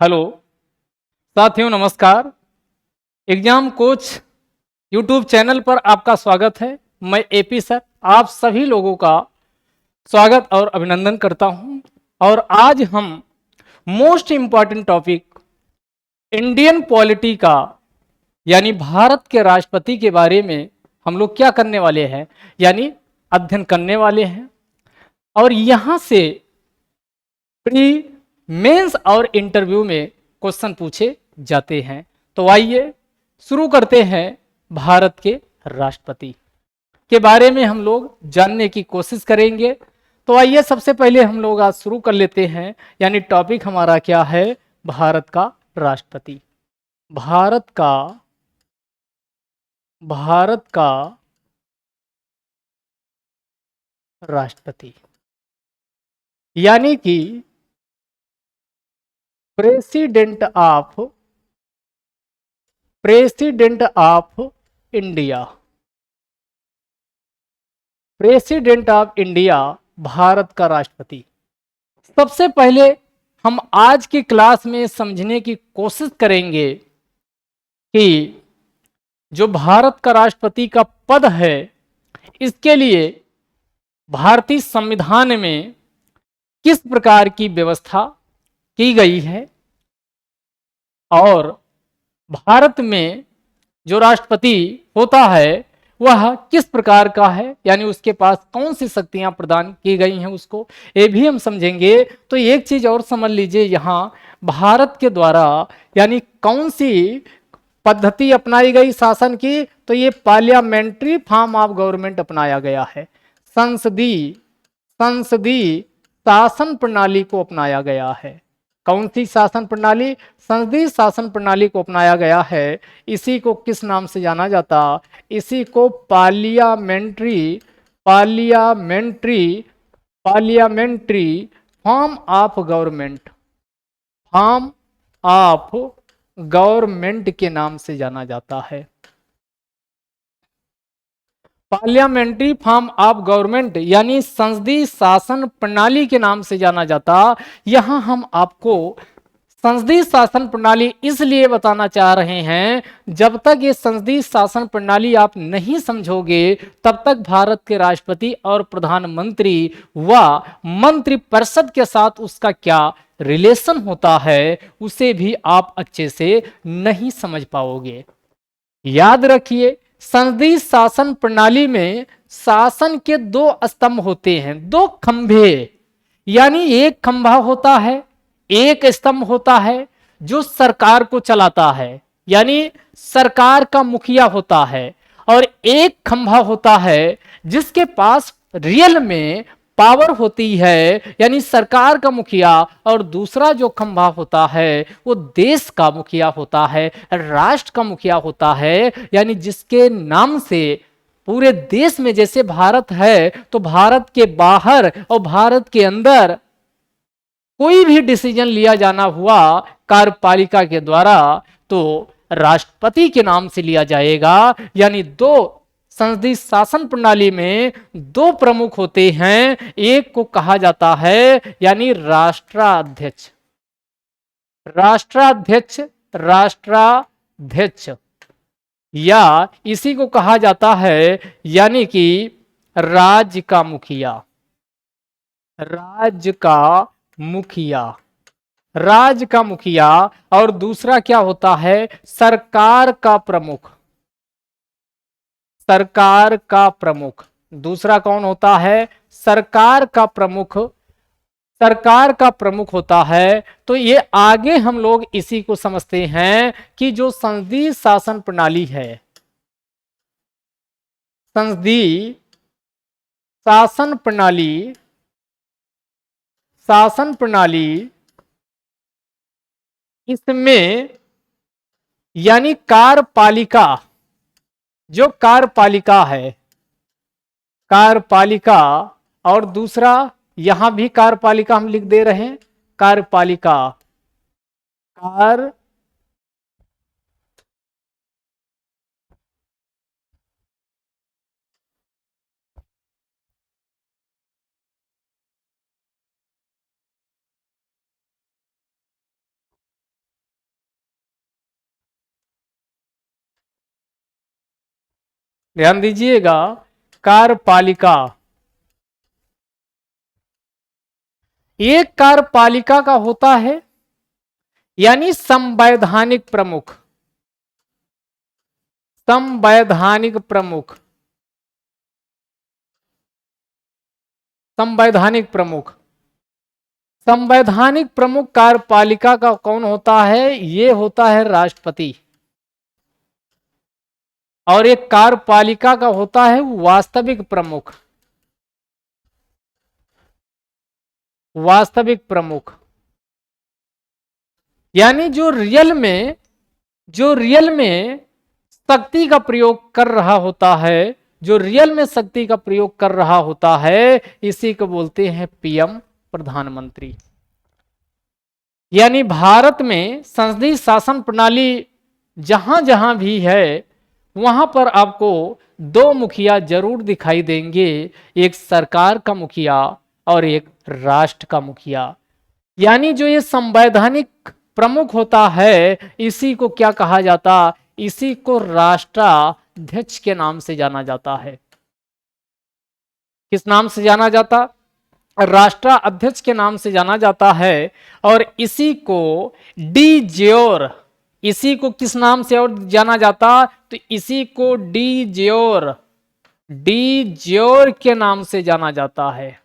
Hello साथियों, नमस्कार। Exam coach YouTube channel पर आपका स्वागत है। मैं एपी सर आप सभी लोगों का स्वागत और अभिनंदन करता हूं। और आज हम most important topic Indian polity का यानी भारत के राष्ट्रपति के बारे में हम लोग क्या करने वाले हैं, यानी अध्ययन करने वाले हैं। और यहां से प्री मेंस और इंटरव्यू में क्वेश्चन पूछे जाते हैं। तो आइए शुरू करते हैं। भारत के राष्ट्रपति के बारे में हम लोग जानने की कोशिश करेंगे। तो आइए सबसे पहले हम लोग आज शुरू कर लेते हैं, यानी टॉपिक हमारा क्या है, भारत का राष्ट्रपति। भारत का राष्ट्रपति यानी कि president of India. President of India Bharat का राष्ट्रपति। सबसे पहले हम आज की क्लास में समझने की कोशिश करेंगे कि जो भारत का राष्ट्रपति का पद है, इसके लिए भारतीय संविधान में किस प्रकार की व्यवस्था की गई है और भारत में जो राष्ट्रपति होता है वह किस प्रकार का है, यानी उसके पास कौन सी शक्तियां प्रदान की गई हैं, उसको ये भी हम समझेंगे। तो एक चीज और समझ लीजिए, यहाँ भारत के द्वारा यानी कौन सी पद्धति अपनाई गई शासन की, तो ये पार्लियामेंट्री फॉर्म ऑफ गवर्नमेंट अपनाया गया है। संसदीय शासन प्रणाली को अपनाया गया है। कौन सी शासन प्रणाली? संसदीय शासन प्रणाली को अपनाया गया है। इसी को किस नाम से जाना जाता? इसी को पार्लियामेंट्री फॉर्म ऑफ गवर्नमेंट के नाम से जाना जाता है। पार्लियामेंट्री फॉर्म ऑफ गवर्नमेंट यानी संसदीय शासन प्रणाली के नाम से जाना जाता। यहां हम आपको संसदीय शासन प्रणाली इसलिए बताना चाह रहे हैं, जब तक ये संसदीय शासन प्रणाली आप नहीं समझोगे तब तक भारत के राष्ट्रपति और प्रधानमंत्री व मंत्रिपरिषद के साथ उसका क्या रिलेशन होता है उसे भी आप अच्छे से नहीं समझ पाओगे। याद रखिए, संसदीय शासन प्रणाली में शासन के दो स्तंभ होते हैं, दो खंभे। यानी एक खंभा होता है, एक स्तंभ होता है जो सरकार को चलाता है, यानी सरकार का मुखिया होता है। और एक खंभा होता है जिसके पास रियल में पावर होती है, यानी सरकार का मुखिया। और दूसरा जो खंभा होता है वो देश का मुखिया होता है, राष्ट्र का मुखिया होता है, यानी जिसके नाम से पूरे देश में, जैसे भारत है तो भारत के बाहर और भारत के अंदर कोई भी डिसीजन लिया जाना हुआ कार्यपालिका के द्वारा तो राष्ट्रपति के नाम से लिया जाएगा। यानी दो संसदीय शासन प्रणाली में दो प्रमुख होते हैं, एक को कहा जाता है यानी राष्ट्राध्यक्ष या इसी को कहा जाता है यानी कि राज्य का मुखिया। और दूसरा क्या होता है? सरकार का प्रमुख। दूसरा कौन होता है? सरकार का प्रमुख होता है। तो ये आगे हम लोग इसी को समझते हैं कि जो संसदीय शासन प्रणाली है, संसदीय शासन प्रणाली इसमें यानी कार्यपालिका और दूसरा यहां भी कार्यपालिका हम लिख दे रहे हैं, कार्यपालिका ध्यान दीजिएगा, कार्यपालिका। एक कार्यपालिका का होता है यानी संवैधानिक प्रमुख, संवैधानिक प्रमुख, संवैधानिक प्रमुख। संवैधानिक प्रमुख कार्यपालिका का कौन होता है? ये होता है राष्ट्रपति। और एक कार्यपालिका का होता है वास्तविक प्रमुख, वास्तविक प्रमुख। यानी जो रियल में शक्ति का प्रयोग कर रहा होता है, जो रियल में शक्ति का प्रयोग कर रहा होता है, इसी को बोलते हैं पीएम, प्रधानमंत्री। यानी भारत में संसदीय शासन प्रणाली जहां जहां भी है, वहां पर आपको दो मुखिया जरूर दिखाई देंगे, एक सरकार का मुखिया और एक राष्ट्र का मुखिया। यानी जो ये संवैधानिक प्रमुख होता है, इसी को क्या कहा जाता? इसी को राष्ट्राध्यक्ष के नाम से जाना जाता है। किस नाम से जाना जाता? राष्ट्राध्यक्ष के नाम से जाना जाता है। और इसी को डी ज्योर, इसी को किस नाम से और जाना जाता? तो इसी को डी ज्योर, डी ज्योर के नाम से जाना जाता है।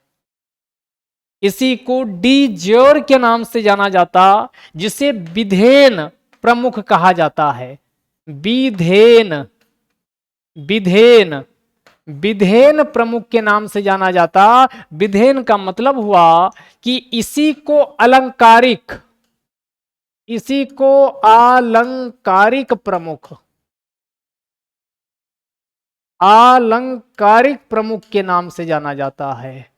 इसी को डी ज्योर के नाम से जाना जाता, जिसे विधेन प्रमुख कहा जाता है। विधेन, विधेन, विधेन प्रमुख के नाम से जाना जाता। विधेन का मतलब हुआ कि इसी को अलंकारिक, इसी को अलंकारिक प्रमुख, अलंकारिक प्रमुख के नाम से जाना जाता है।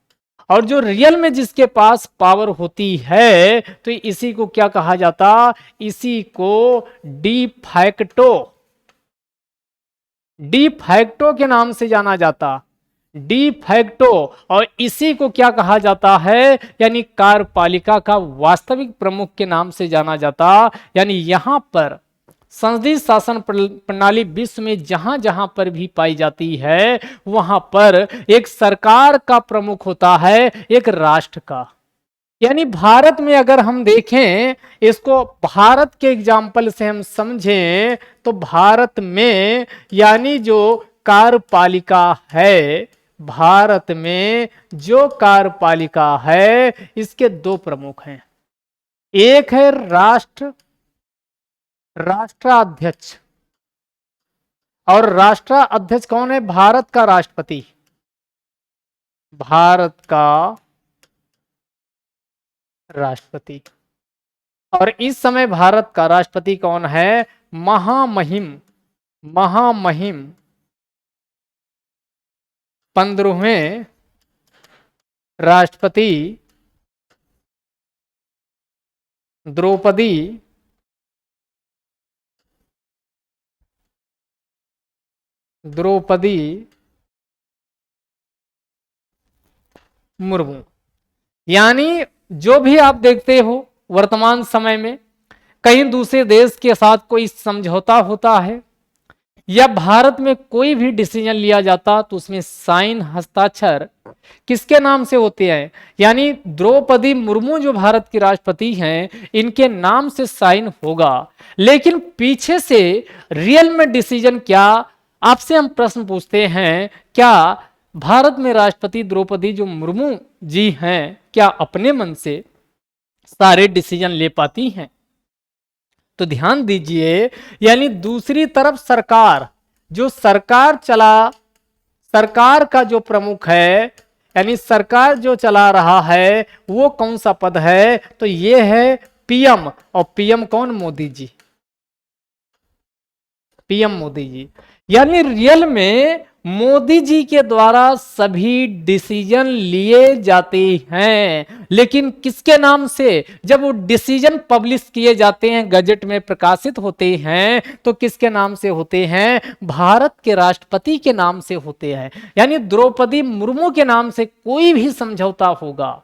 और जो रियल में जिसके पास पावर होती है, तो इसी को क्या कहा जाता? इसी को डी फैक्टो, डी फैक्टो के नाम से जाना जाता, डी फैक्टो। और इसी को क्या कहा जाता है? यानी कार्यपालिका का वास्तविक प्रमुख के नाम से जाना जाता। यानी यहां पर संसदीय शासन प्रणाली विश्व में जहां जहां पर भी पाई जाती है, वहां पर एक सरकार का प्रमुख होता है, एक राष्ट्र का। यानी भारत में अगर हम देखें, इसको भारत के एग्जाम्पल से हम समझें, तो भारत में यानी जो कार्यपालिका है, भारत में जो कार्यपालिका है, इसके दो प्रमुख हैं। एक है राष्ट्राध्यक्ष। और राष्ट्राध्यक्ष कौन है? भारत का राष्ट्रपति, भारत का राष्ट्रपति। और इस समय भारत का राष्ट्रपति कौन है? महामहिम, महामहिम 15वें राष्ट्रपति द्रौपदी मुर्मू। यानी जो भी आप देखते हो वर्तमान समय में कहीं दूसरे देश के साथ कोई समझौता होता है, या भारत में कोई भी डिसीजन लिया जाता, तो उसमें साइन, हस्ताक्षर किसके नाम से होते हैं? यानी द्रौपदी मुर्मू जो भारत की राष्ट्रपति हैं, इनके नाम से साइन होगा। लेकिन पीछे से रियल में डिसीजन क्या? आपसे हम प्रश्न पूछते हैं, क्या भारत में राष्ट्रपति द्रौपदी जो मुर्मू जी हैं, क्या अपने मन से सारे डिसीजन ले पाती हैं? तो ध्यान दीजिए, यानी दूसरी तरफ सरकार, जो सरकार का जो प्रमुख है, यानी सरकार जो चला रहा है, वो कौन सा पद है? तो ये है पीएम। और पीएम कौन? मोदी जी, पीएम मोदी जी। यानी रियल में मोदी जी के द्वारा सभी डिसीजन लिए जाते हैं। लेकिन किसके नाम से? जब वो डिसीजन पब्लिश किए जाते हैं, गजट में प्रकाशित होते हैं, तो किसके नाम से होते हैं? भारत के राष्ट्रपति के नाम से होते हैं। यानी द्रौपदी मुर्मू के नाम से कोई भी समझौता होगा,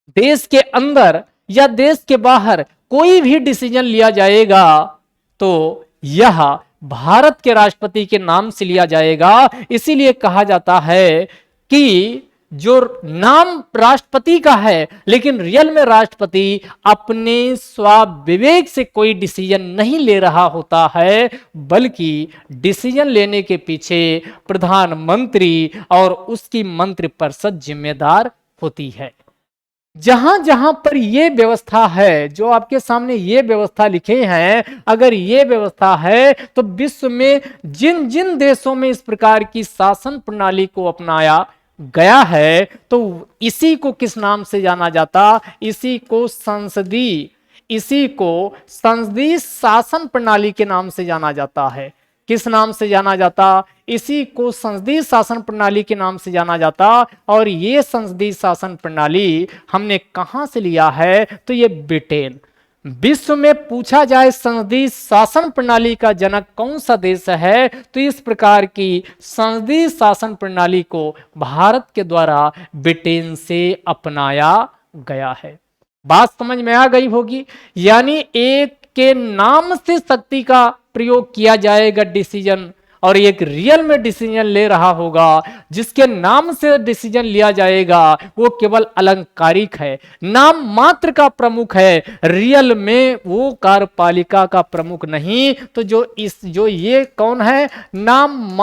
देश के अंदर या देश के बाहर कोई भी डिसीजन लिया जाएगा, तो यह भारत के राष्ट्रपति के नाम से लिया जाएगा। इसीलिए कहा जाता है कि जो नाम राष्ट्रपति का है, लेकिन रियल में राष्ट्रपति अपने स्वाविवेक से कोई डिसीजन नहीं ले रहा होता है, बल्कि डिसीजन लेने के पीछे प्रधानमंत्री और उसकी मंत्रिपरिषद जिम्मेदार होती है। जहां जहां पर यह व्यवस्था है, जो आपके सामने ये व्यवस्था लिखे हैं, अगर ये व्यवस्था है तो विश्व में जिन जिन देशों में इस प्रकार की शासन प्रणाली को अपनाया गया है, तो इसी को किस नाम से जाना जाता? इसी को संसदीय शासन प्रणाली के नाम से जाना जाता है। किस नाम से जाना जाता? इसी को संसदीय शासन प्रणाली के नाम से जाना जाता। और ये संसदीय शासन प्रणाली हमने कहां से लिया है? तो ये ब्रिटेन। विश्व में पूछा जाए संसदीय शासन प्रणाली का जनक कौन सा देश है, तो इस प्रकार की संसदीय शासन प्रणाली को भारत के द्वारा ब्रिटेन से अपनाया गया है। बात समझ में आ गई होगी। यानी एक के नाम से शक्ति का प्रयोग किया जाएगा डिसीजन, और एक रियल में डिसीजन ले रहा होगा। जिसके नाम से डिसीजन लिया जाएगा वो केवल अलंकारिक है, नाम मात्र का प्रमुख है, रियल में वो कार्यपालिका का प्रमुख नहीं। तो जो ये कौन है? नाम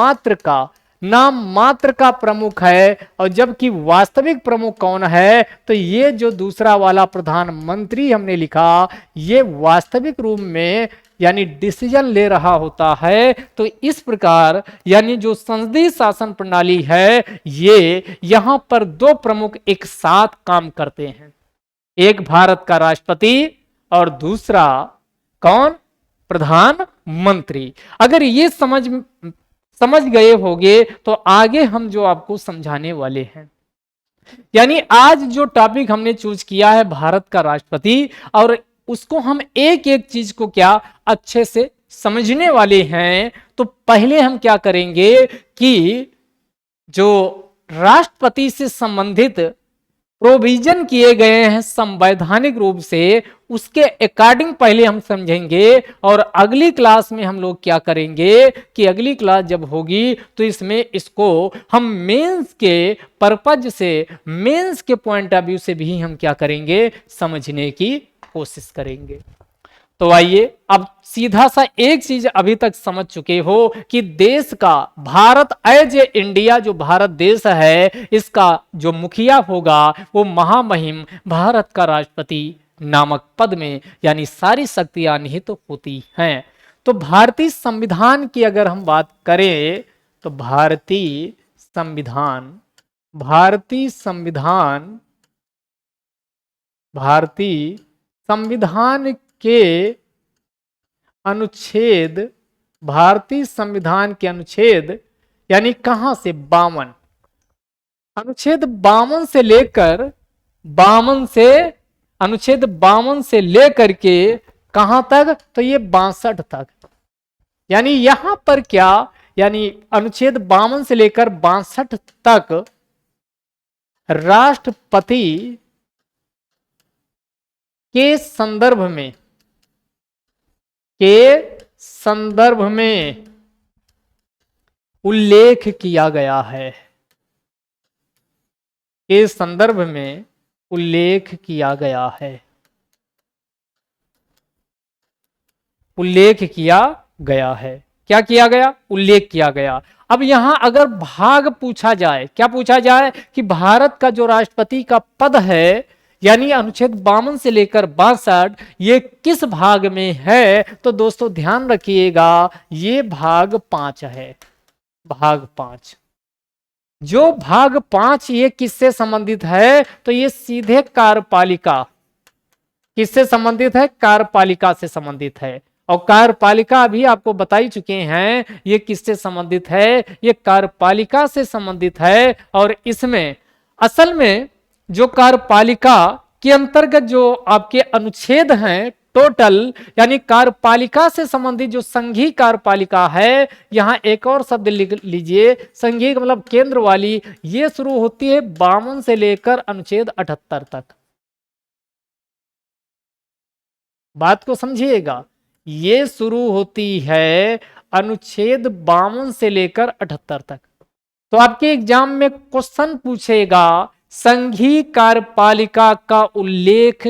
मात्र का प्रमुख है। और जबकि वास्तविक प्रमुख कौन है? तो ये जो दूसरा वाला प्रधानमंत्री हमने लिखा, ये वास्तविक रूप में यानी डिसीजन ले रहा होता है। तो इस प्रकार यानी जो संसदीय शासन प्रणाली है, ये यहां पर दो प्रमुख एक साथ काम करते हैं, एक भारत का राष्ट्रपति और दूसरा कौन? प्रधानमंत्री। अगर ये समझ गए होंगे तो आगे हम जो आपको समझाने वाले हैं, यानी आज जो टॉपिक हमने चूज किया है भारत का राष्ट्रपति, और उसको हम एक एक चीज को क्या अच्छे से समझने वाले हैं। तो पहले हम क्या करेंगे कि जो राष्ट्रपति से संबंधित प्रोविजन किए गए हैं संवैधानिक रूप से, उसके अकॉर्डिंग पहले हम समझेंगे। और अगली क्लास में हम लोग क्या करेंगे कि अगली क्लास जब होगी तो इसको हम मेंस के पर्पज से, मेंस के पॉइंट ऑफ व्यू से भी हम क्या करेंगे? समझने की कोशिश करेंगे। तो आइए अब सीधा सा एक चीज अभी तक समझ चुके हो कि देश का, भारत एज ए इंडिया, जो भारत देश है, इसका जो मुखिया होगा वो महामहिम भारत का राष्ट्रपति नामक पद में यानी सारी शक्तियां निहित तो होती हैं। तो भारतीय संविधान की अगर हम बात करें तो भारतीय संविधान के अनुच्छेद, भारतीय संविधान के अनुच्छेद यानी कहां से? 52, अनुच्छेद 52 से लेकर अनुच्छेद 52 से लेकर के कहां तक? तो ये 62 तक। यानी यहां पर क्या, यानी अनुच्छेद 52 से लेकर 62 तक राष्ट्रपति के संदर्भ में उल्लेख किया गया है, के संदर्भ में उल्लेख किया गया है, उल्लेख किया गया है। क्या किया गया? उल्लेख किया गया। अब यहां अगर भाग पूछा जाए, क्या पूछा जाए कि भारत का जो राष्ट्रपति का पद है यानी अनुच्छेद 52 से लेकर 62 ये किस भाग में है? तो दोस्तों ध्यान रखिएगा, ये भाग 5 है, भाग 5। जो भाग 5 ये किससे संबंधित है? तो ये सीधे कार्यपालिका, किससे संबंधित है? कार्यपालिका से संबंधित है। और कार्यपालिका अभी आपको बता ही चुके हैं ये किससे संबंधित है, ये कार्यपालिका से संबंधित है। और इसमें असल में जो कार्यपालिका के अंतर्गत जो आपके अनुच्छेद हैं टोटल, यानी कार्यपालिका से संबंधित जो संघीय कार्यपालिका है, यहां एक और शब्द लिख लीजिए, संघीय मतलब केंद्र वाली, ये शुरू होती है 52 से लेकर अनुच्छेद 78 तक। बात को समझिएगा, ये शुरू होती है अनुच्छेद 52 से लेकर 78 तक। तो आपके एग्जाम में क्वेश्चन पूछेगा संघीय कार्यपालिका का उल्लेख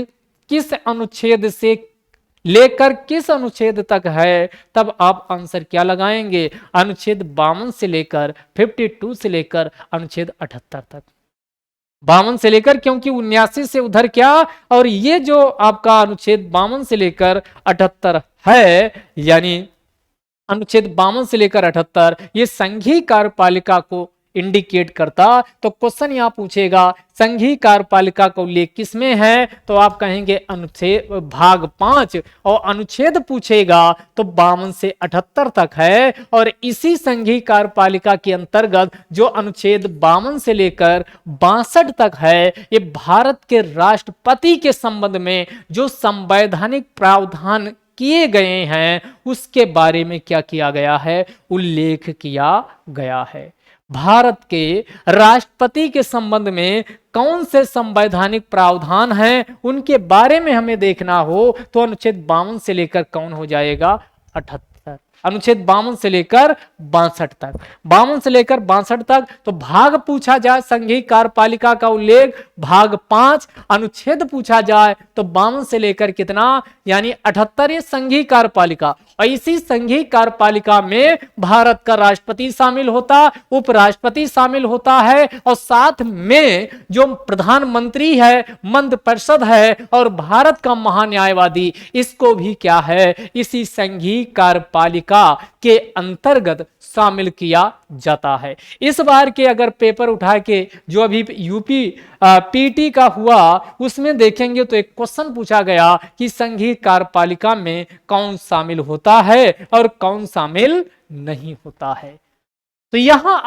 किस अनुच्छेद से लेकर किस अनुच्छेद तक है, तब आप आंसर क्या लगाएंगे? अनुच्छेद 52 से लेकर 52 से लेकर अनुच्छेद 78 तक। 52 से लेकर, क्योंकि 79 से उधर क्या, और ये जो आपका अनुच्छेद 52 से लेकर 78 है, यानी अनुच्छेद 52 से लेकर 78 ये संघीय कार्यपालिका को इंडिकेट करता। तो क्वेश्चन यहां पूछेगा संघीय कार्यपालिका का उल्लेख किसमें है, तो आप कहेंगे अनुच्छेद भाग 5, और अनुच्छेद पूछेगा तो 52 से 78 तक है। और इसी संघीय कार्यपालिका के अंतर्गत जो अनुच्छेद 52 से लेकर 62 तक है, ये भारत के राष्ट्रपति के संबंध में जो संवैधानिक प्रावधान किए गए हैं उसके बारे में क्या किया गया है, उल्लेख किया गया है। भारत के राष्ट्रपति के संबंध में कौन से संवैधानिक प्रावधान हैं उनके बारे में हमें देखना हो तो अनुच्छेद 52 से लेकर कौन हो जाएगा, 78। अनुच्छेद 52 से लेकर 62 तक, 52 से लेकर 62 तक। तो भाग पूछा जाए संघीय कार्यपालिका का उल्लेख भाग 5, अनुच्छेद पूछा जाए तो 52 से लेकर कितना, यानी 78 ये संघीय कार्यपालिका। और इसी संघीय कार्यपालिका में भारत का राष्ट्रपति शामिल होता, उपराष्ट्रपति शामिल होता है, और साथ में जो प्रधानमंत्री है, मंत्रिपरिषद है, और भारत का महान्यायवादी, इसको भी क्या है, इसी संघीय कार्यपालिका के अंतर्गत शामिल किया जाता है। इस बार के अगर पेपर उठा के जो अभी यूपी पीटी का हुआ उसमें देखेंगे तो एक क्वेश्चन पूछा गया कि संघीय कार्यपालिका में कौन शामिल होता है और कौन शामिल नहीं होता है। तो यहां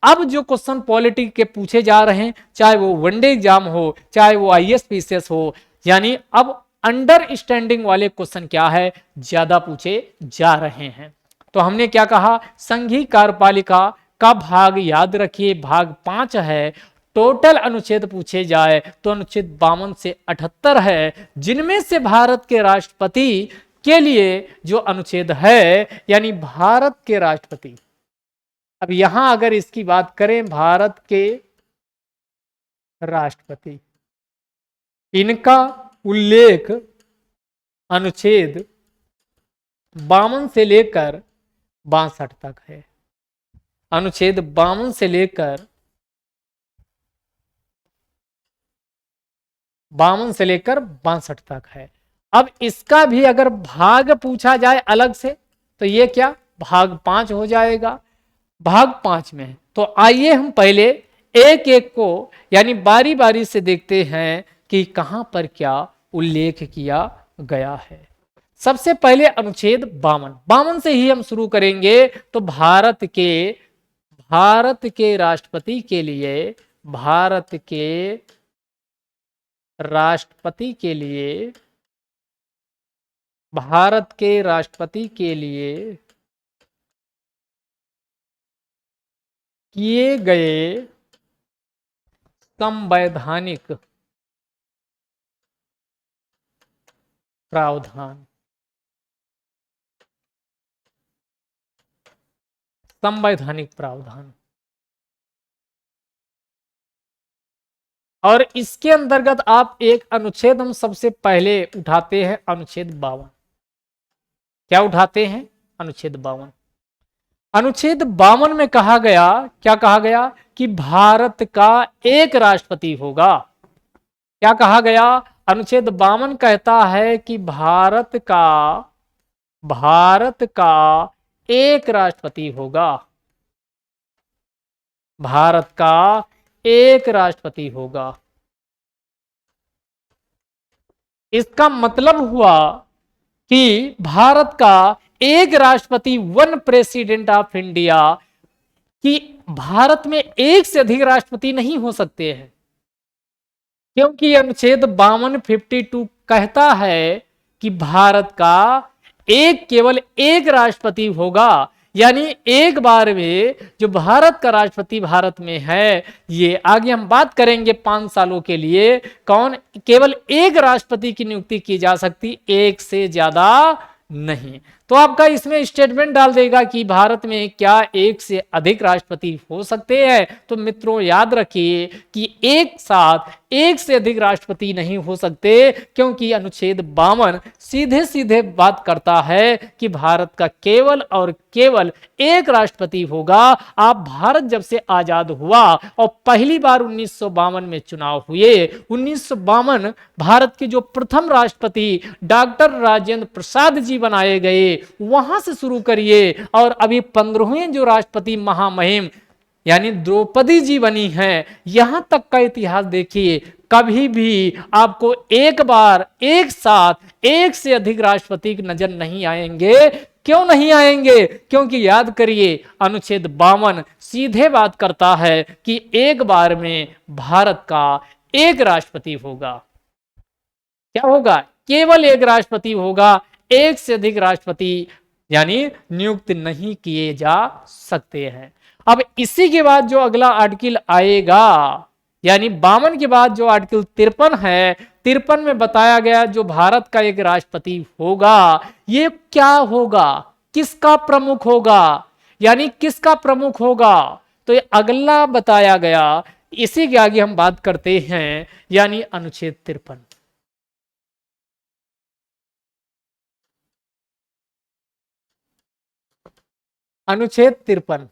अब जो क्वेश्चन पॉलिटी के पूछे जा रहे हैं, चाहे वो वनडे एग्जाम हो, चाहे वो आईएएस पीसीएस हो, यानी अब अंडरस्टैंडिंग वाले क्वेश्चन क्या है, ज्यादा पूछे जा रहे हैं। तो हमने क्या कहा, संघीय कार्यपालिका का भाग याद रखिए भाग 5 है। टोटल अनुच्छेद पूछे जाए तो अनुच्छेद 52 से 78 है, जिनमें से भारत के राष्ट्रपति के लिए जो अनुच्छेद है, यानी भारत के राष्ट्रपति, अब यहां अगर इसकी बात करें, भारत के राष्ट्रपति, इनका उल्लेख अनुच्छेद 52 से लेकर 62 तक है। अनुच्छेद 52 से लेकर 62 तक है। अब इसका भी अगर भाग पूछा जाए अलग से तो ये क्या, भाग 5 हो जाएगा। भाग 5 में तो आइए हम पहले एक एक को यानी बारी बारी से देखते हैं कि कहां पर क्या उल्लेख किया गया है। सबसे पहले अनुच्छेद 52 से ही हम शुरू करेंगे। तो भारत के राष्ट्रपति के लिए, भारत के राष्ट्रपति के लिए, भारत के राष्ट्रपति के लिए किए गए संवैधानिक प्रावधान, संवैधानिक प्रावधान, और इसके अंतर्गत आप एक अनुच्छेद हम सबसे पहले उठाते हैं, अनुच्छेद 52। क्या उठाते हैं, अनुच्छेद 52। अनुच्छेद 52 में कहा गया, क्या कहा गया कि भारत का एक राष्ट्रपति होगा। क्या कहा गया, अनुच्छेद 52 कहता है कि भारत का एक राष्ट्रपति होगा, भारत का एक राष्ट्रपति होगा। इसका मतलब हुआ कि भारत का एक राष्ट्रपति, वन प्रेसिडेंट ऑफ इंडिया, कि भारत में एक से अधिक राष्ट्रपति नहीं हो सकते हैं, क्योंकि अनुच्छेद 52 कहता है कि भारत का केवल एक राष्ट्रपति होगा। यानी एक बार में जो भारत का राष्ट्रपति भारत में है, ये आगे हम बात करेंगे 5 सालों के लिए, कौन, केवल एक राष्ट्रपति की नियुक्ति की जा सकती, एक से ज्यादा नहीं। तो आपका इसमें स्टेटमेंट डाल देगा कि भारत में क्या एक से अधिक राष्ट्रपति हो सकते हैं। तो मित्रों याद रखिए कि एक साथ एक से अधिक राष्ट्रपति नहीं हो सकते, क्योंकि अनुच्छेद 52 सीधे सीधे बात करता है कि भारत का केवल और केवल एक राष्ट्रपति होगा। आप भारत जब से आजाद हुआ और पहली बार 1952 में चुनाव हुए, 1952 भारत के जो प्रथम राष्ट्रपति डॉक्टर राजेंद्र प्रसाद जी बनाए गए, वहां से शुरू करिए और अभी 15वें जो राष्ट्रपति महामहिम यानी द्रौपदी जी बनी हैं, यहां तक का इतिहास देखिए, कभी भी आपको एक बार एक साथ एक से अधिक राष्ट्रपति नजर नहीं आएंगे। क्यों नहीं आएंगे? क्योंकि याद करिए अनुच्छेद 52 सीधे बात करता है कि एक बार में भारत का एक राष्ट्रपति होगा। क्या होगा? केवल एक राष्ट्रपति होगा, एक से अधिक राष्ट्रपति यानी नियुक्त नहीं किए जा सकते हैं। अब इसी के बाद जो अगला आर्टिकल आएगा, यानी 52 के बाद जो आर्टिकल 53 है, 53 में बताया गया जो भारत का एक राष्ट्रपति होगा, ये क्या होगा, किसका प्रमुख होगा, यानी किसका प्रमुख होगा, तो ये अगला बताया गया। इसी के आगे हम बात करते हैं, यानी अनुच्छेद 53। अनुच्छेद 53,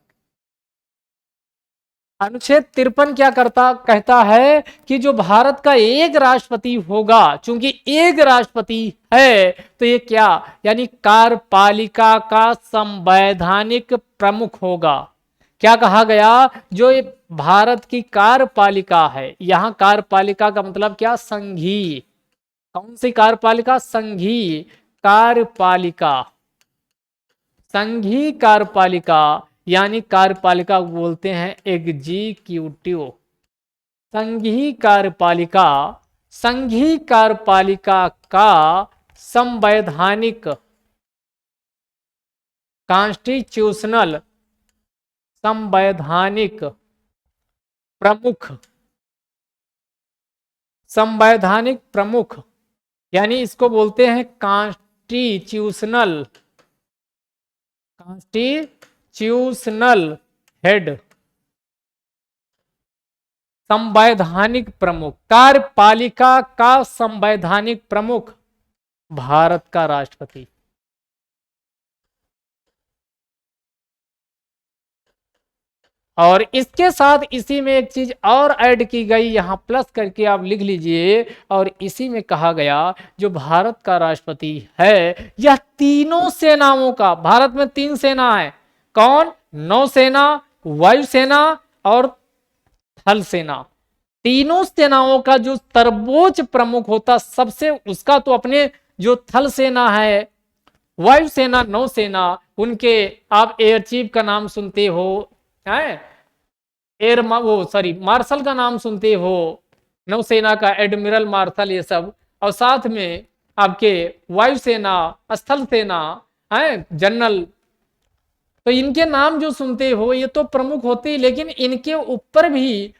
अनुच्छेद 53 क्या कहता है कि जो भारत का एक राष्ट्रपति होगा, चूंकि एक राष्ट्रपति है तो ये क्या, यानी कार्यपालिका का संवैधानिक प्रमुख होगा। क्या कहा गया? जो ये भारत की कार्यपालिका है, यहां कार्यपालिका का मतलब क्या? संघीय। कौन सी कार्यपालिका? संघीय कार्यपालिका। संघीय कार्यपालिका यानी कार्यपालिका बोलते हैं एग्जीक्यूटिव। संघीय कार्यपालिका, संघीय कार्यपालिका का संवैधानिक कॉन्स्टिट्यूशनल संवैधानिक प्रमुख, संवैधानिक प्रमुख यानी इसको बोलते हैं कॉन्स्टिट्यूशनल हेड, संवैधानिक प्रमुख, कार्यपालिका का संवैधानिक प्रमुख भारत का राष्ट्रपति। और इसके साथ इसी में एक चीज और ऐड की गई, यहां प्लस करके आप लिख लीजिए, और इसी में कहा गया जो भारत का राष्ट्रपति है यह तीनों सेनाओं का, भारत में 3 सेना है, कौन? नौसेना, वायुसेना और थल सेना। तीनों सेनाओं का जो सर्वोच्च प्रमुख होता सबसे, उसका तो अपने जो थल सेना है, वायुसेना, नौसेना, उनके आप एयर चीफ का नाम सुनते हो, है मार्शल का नाम सुनते हो, नौसेना का एडमिरल मार्शल, ये सब, और साथ में आपके वायुसेना, स्थल सेना है जनरल, तो इनके नाम जो सुनते हो ये तो प्रमुख होते ही, लेकिन इनके ऊपर भी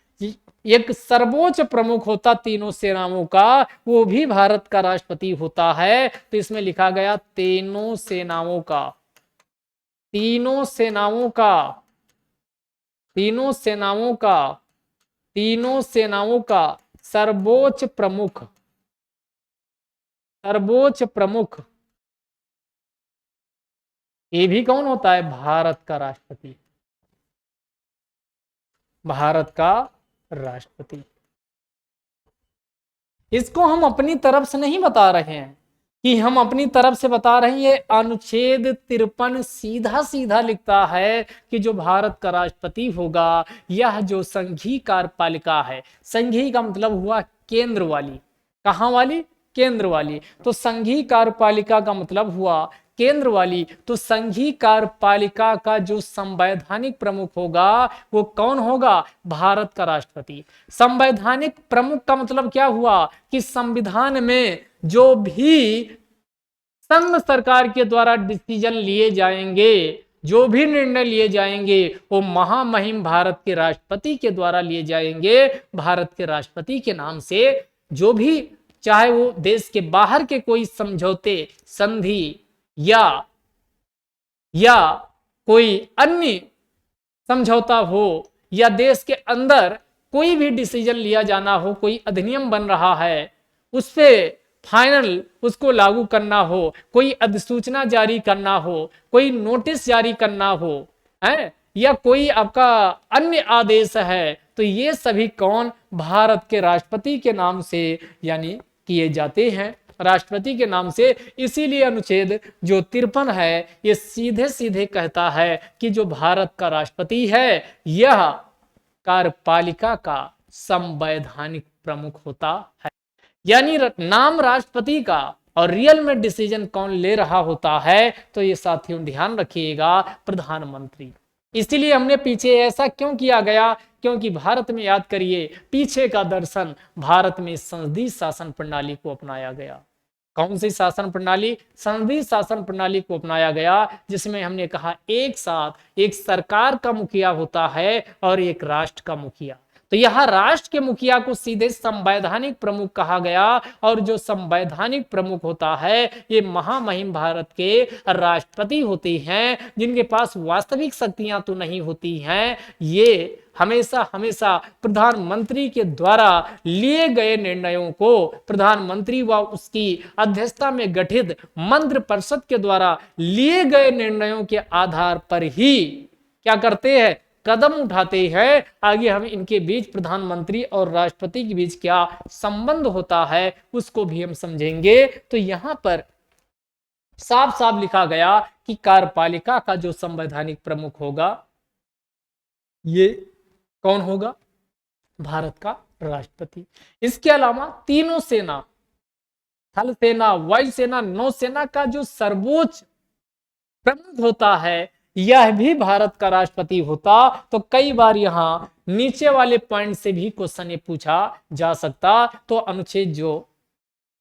एक सर्वोच्च प्रमुख होता तीनों सेनाओं का, वो भी भारत का राष्ट्रपति होता है। तो इसमें लिखा गया तीनों सेनाओं का, तीनों सेनाओं का, तीनों सेनाओं का, तीनों सेनाओं का सर्वोच्च प्रमुख, सर्वोच्च प्रमुख ये भी कौन होता है? भारत का राष्ट्रपति, भारत का राष्ट्रपति। इसको हम अपनी तरफ से नहीं बता रहे हैं कि हम अपनी तरफ से बता रहे हैं, ये अनुच्छेद 53 सीधा सीधा लिखता है कि जो भारत का राष्ट्रपति होगा यह जो संघीय कार्यपालिका है, संघीय का मतलब हुआ केंद्र वाली, कहां वाली? केंद्र वाली। तो संघीय कार्यपालिका का मतलब हुआ केंद्र वाली, तो संघीय कार्यपालिका का जो संवैधानिक प्रमुख होगा वो कौन होगा? भारत का राष्ट्रपति। संवैधानिक प्रमुख का मतलब क्या हुआ कि संविधान में जो भी संघ सरकार के द्वारा डिसीजन लिए जाएंगे, जो भी निर्णय लिए जाएंगे, वो महामहिम भारत के राष्ट्रपति के द्वारा लिए जाएंगे। भारत के राष्ट्रपति के नाम से जो भी, चाहे वो देश के बाहर के कोई समझौते, संधि या या कोई अन्य समझौता हो या देश के अंदर कोई भी डिसीजन लिया जाना हो, कोई अधिनियम बन रहा है, उस पे फाइनल उसको लागू करना हो, कोई अधिसूचना जारी करना हो, कोई नोटिस जारी करना हो, है या कोई आपका अन्य आदेश है, तो ये सभी कौन, भारत के राष्ट्रपति के नाम से यानी किए जाते हैं, राष्ट्रपति के नाम से। इसीलिए अनुच्छेद जो 53 है ये सीधे सीधे कहता है कि जो भारत का राष्ट्रपति है यह कार्यपालिका का संवैधानिक प्रमुख होता है। यानी नाम राष्ट्रपति का और रियल में डिसीजन कौन ले रहा होता है, तो ये साथियों ध्यान रखिएगा, प्रधानमंत्री। इसीलिए हमने पीछे ऐसा क्यों किया गया, क्योंकि भारत में याद करिए पीछे का दर्शन, भारत में संसदीय शासन प्रणाली को अपनाया गया। कौन सी शासन प्रणाली? संसदीय शासन प्रणाली को अपनाया गया, जिसमें हमने कहा एक साथ एक सरकार का मुखिया होता है और एक राष्ट्र का मुखिया। तो यहाँ राष्ट्र के मुखिया को सीधे संवैधानिक प्रमुख कहा गया, और जो संवैधानिक प्रमुख होता है ये महामहिम भारत के राष्ट्रपति होते हैं, जिनके पास वास्तविक शक्तियां तो नहीं होती हैं, ये हमेशा हमेशा प्रधानमंत्री के द्वारा लिए गए निर्णयों को प्रधानमंत्री व उसकी अध्यक्षता में गठित मंत्रिपरिषद के द्वारा लिए गए निर्णयों के आधार पर ही क्या करते हैं, कदम उठाते हैं। आगे हम इनके बीच प्रधानमंत्री और राष्ट्रपति के बीच क्या संबंध होता है उसको भी हम समझेंगे। तो यहां पर साफ साफ लिखा गया कि कार्यपालिका का जो संवैधानिक प्रमुख होगा ये कौन होगा, भारत का राष्ट्रपति। इसके अलावा तीनों सेना, थल सेना, वायु सेना, नौसेना का जो सर्वोच्च प्रमुख होता है यह भी भारत का राष्ट्रपति होता। तो कई बार यहां नीचे वाले पॉइंट से भी क्वेश्चन ये पूछा जा सकता। तो अनुच्छेद जो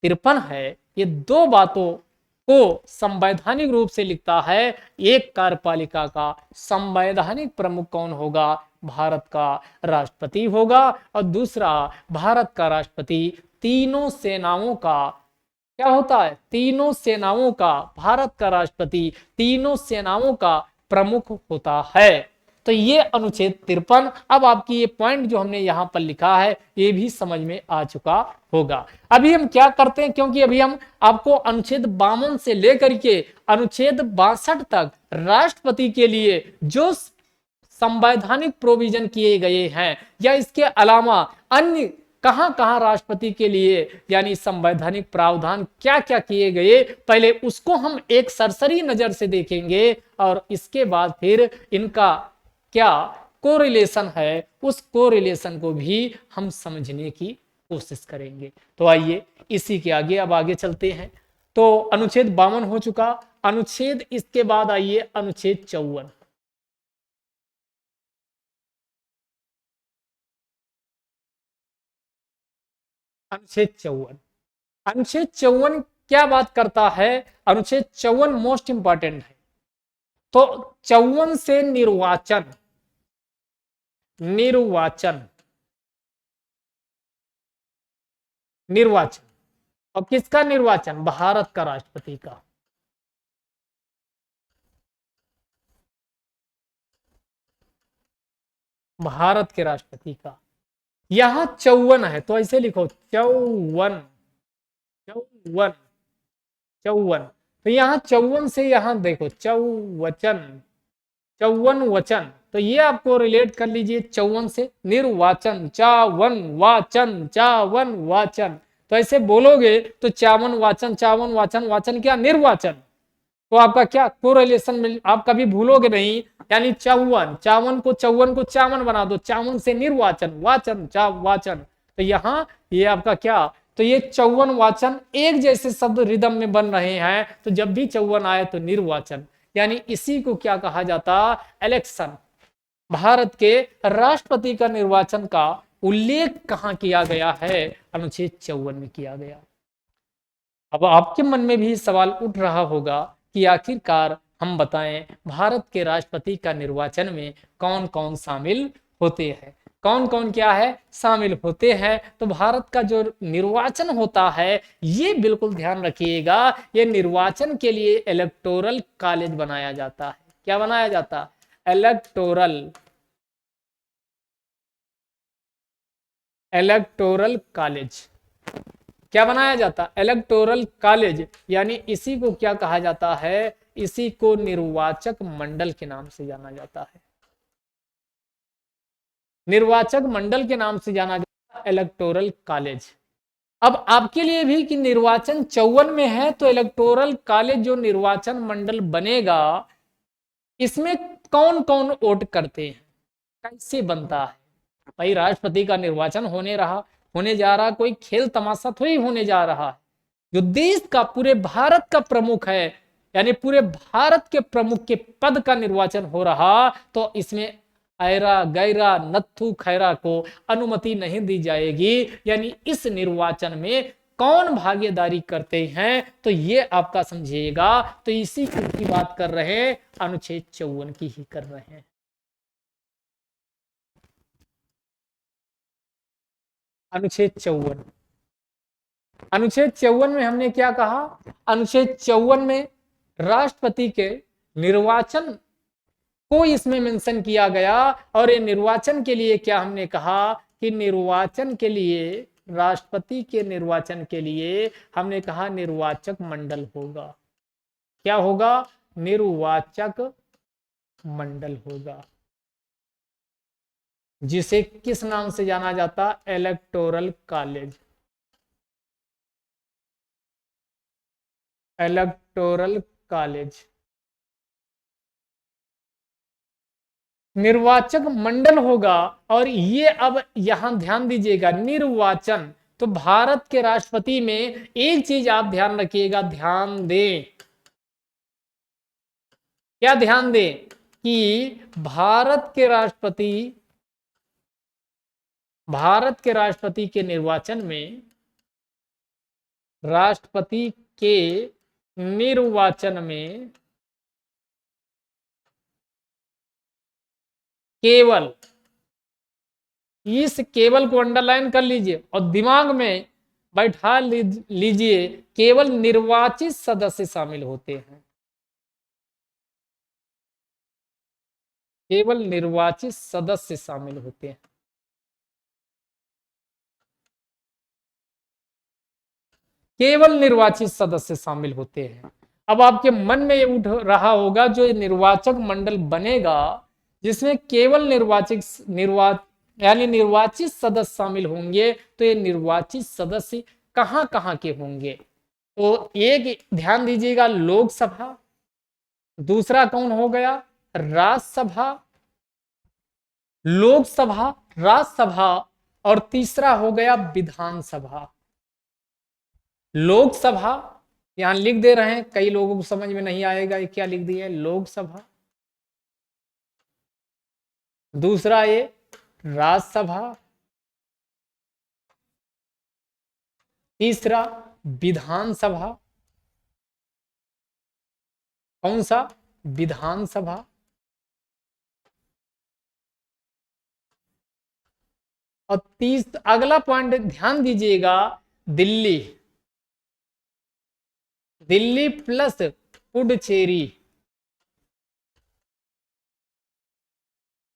53 है ये दो बातों को संवैधानिक रूप से लिखता है। एक, कार्यपालिका का संवैधानिक प्रमुख कौन होगा, भारत का राष्ट्रपति होगा, और दूसरा, भारत का राष्ट्रपति तीनों सेनाओं का क्या होता है, तीनों सेनाओं का, भारत का राष्ट्रपति तीनों सेनाओं का प्रमुख होता है। तो ये अनुच्छेद 53। अब आपकी ये पॉइंट जो हमने यहां पर लिखा है ये भी समझ में आ चुका होगा। अभी हम क्या करते हैं, क्योंकि अभी हम आपको अनुच्छेद 52 से लेकर के अनुच्छेद 62 तक राष्ट्रपति के लिए जो संवैधानिक प्रोविजन किए गए हैं या इसके अलावा अन्य कहां कहां राष्ट्रपति के लिए यानी संवैधानिक प्रावधान क्या क्या किए गए, पहले उसको हम एक सरसरी नजर से देखेंगे और इसके बाद फिर इनका क्या कोरिलेशन है उस कोरिलेशन को भी हम समझने की कोशिश करेंगे। तो आइए इसी के आगे अब आगे चलते हैं। तो अनुच्छेद 52 हो चुका। अनुच्छेद इसके बाद आइए अनुच्छेद 54। अनुच्छेद 54, अनुच्छेद 54 क्या बात करता है, अनुच्छेद 54 मोस्ट इंपॉर्टेंट है। तो 54 से निर्वाचन, निर्वाचन, निर्वाचन, और किसका निर्वाचन, भारत का राष्ट्रपति का। भारत के राष्ट्रपति का यहां 54 है तो ऐसे लिखो 54, 54, 54। तो यहां 54 से यहां देखो चौवचन, 54 वचन, तो ये आपको रिलेट कर लीजिए 54 से निर्वाचन, चावन वाचन, चावन वाचन। तो ऐसे बोलोगे तो 54 वाचन, 54 वाचन, वाचन क्या, निर्वाचन। तो आपका क्या कोरिलेशन में आप कभी भूलोगे नहीं, यानी 54, 54 को 54 बना दो, 54 से निर्वाचन, वाचन, वाचन। तो यहाँ ये आपका क्या, तो ये 54 वाचन एक जैसे शब्द रिदम में बन रहे हैं। तो जब भी 54 आए तो निर्वाचन, यानी इसी को क्या कहा जाता, इलेक्शन। भारत के राष्ट्रपति का निर्वाचन का उल्लेख कहां किया गया है, अनुच्छेद 54 में किया गया। अब आपके मन में भी सवाल उठ रहा होगा कि आखिरकार हम बताएं भारत के राष्ट्रपति का निर्वाचन में कौन कौन शामिल होते हैं, कौन कौन क्या है शामिल होते हैं। तो भारत का जो निर्वाचन होता है ये बिल्कुल ध्यान रखिएगा, ये निर्वाचन के लिए इलेक्टोरल कॉलेज बनाया जाता है। क्या बनाया जाता? Electoral college. क्या बनाया जाता? Electoral college. यानी इसी को क्या कहा जाता है? इसी को निर्वाचक मंडल के नाम से जाना जाता है। निर्वाचक मंडल के नाम से जाना जाता है इलेक्टोरल कॉलेज। अब आपके लिए भी कि निर्वाचन 54 में है, तो इलेक्टोरल कॉलेज जो निर्वाचन मंडल बनेगा, इसमें कौन कौन वोट करते हैं, कैसे बनता है? भाई राष्ट्रपति का निर्वाचन होने जा रहा, कोई खेल तमाशा थोड़ी होने जा रहा है। जो देश का, पूरे भारत का प्रमुख है, यानी पूरे भारत के प्रमुख के पद का निर्वाचन हो रहा, तो इसमें ऐरा गैरा नत्थु खैरा को अनुमति नहीं दी जाएगी। यानी इस निर्वाचन में कौन भागीदारी करते हैं, तो ये आपका समझिएगा। तो इसी की बात कर रहे हैं, अनुच्छेद 54 की ही कर रहे हैं। अनुच्छेद 54, अनुच्छेद 54 में हमने क्या कहा? अनुच्छेद 54 में राष्ट्रपति के निर्वाचन को इसमें मेंशन किया गया। और ये निर्वाचन के लिए क्या हमने कहा कि निर्वाचन के लिए, राष्ट्रपति के निर्वाचन के लिए हमने कहा निर्वाचक मंडल होगा। क्या होगा? निर्वाचक मंडल होगा, जिसे किस नाम से जाना जाता? Electoral college. इलेक्टोरल कॉलेज, निर्वाचक मंडल होगा। और ये अब यहां ध्यान दीजिएगा, निर्वाचन, तो भारत के राष्ट्रपति में एक चीज आप ध्यान रखिएगा, ध्यान दें। क्या ध्यान दें? कि भारत के राष्ट्रपति के निर्वाचन में, राष्ट्रपति के निर्वाचन में केवल, इस केवल को अंडरलाइन कर लीजिए और दिमाग में बैठा लीजिए, केवल निर्वाचित सदस्य शामिल होते हैं। केवल निर्वाचित सदस्य शामिल होते हैं। केवल निर्वाचित सदस्य शामिल होते हैं। अब आपके मन में ये उठ रहा होगा, जो निर्वाचक मंडल बनेगा जिसमें केवल निर्वाचित सदस्य शामिल होंगे, तो ये निर्वाचित सदस्य कहां कहां के होंगे? तो एक ध्यान दीजिएगा, लोकसभा, दूसरा कौन हो गया? राज्यसभा, लोकसभा, राज्यसभा, और तीसरा हो गया विधानसभा। लोकसभा यहां लिख दे रहे हैं, कई लोगों को समझ में नहीं आएगा ये क्या लिख दिए, लोकसभा। दूसरा ये राज्यसभा, तीसरा विधानसभा। कौन सा? विधानसभा। और अगला पॉइंट ध्यान दीजिएगा, दिल्ली, दिल्ली प्लस पुडुचेरी,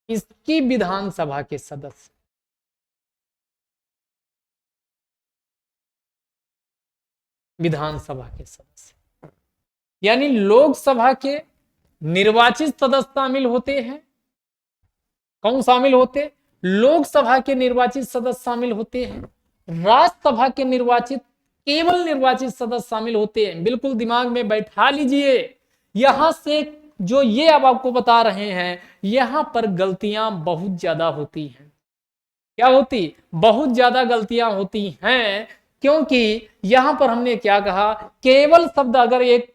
इसकी विधानसभा के सदस्य। विधानसभा के सदस्य, यानी लोकसभा के निर्वाचित सदस्य शामिल होते हैं। कौन शामिल होते? लोकसभा के निर्वाचित सदस्य शामिल होते हैं। राज्यसभा के केवल निर्वाचित सदस्य शामिल होते हैं। बिल्कुल दिमाग में बैठा लीजिए। यहां से जो ये अब आपको बता रहे हैं, यहां पर गलतियां बहुत ज्यादा होती हैं। क्या होती? बहुत ज्यादा गलतियां होती हैं, क्योंकि यहां पर हमने क्या कहा, केवल शब्द अगर एक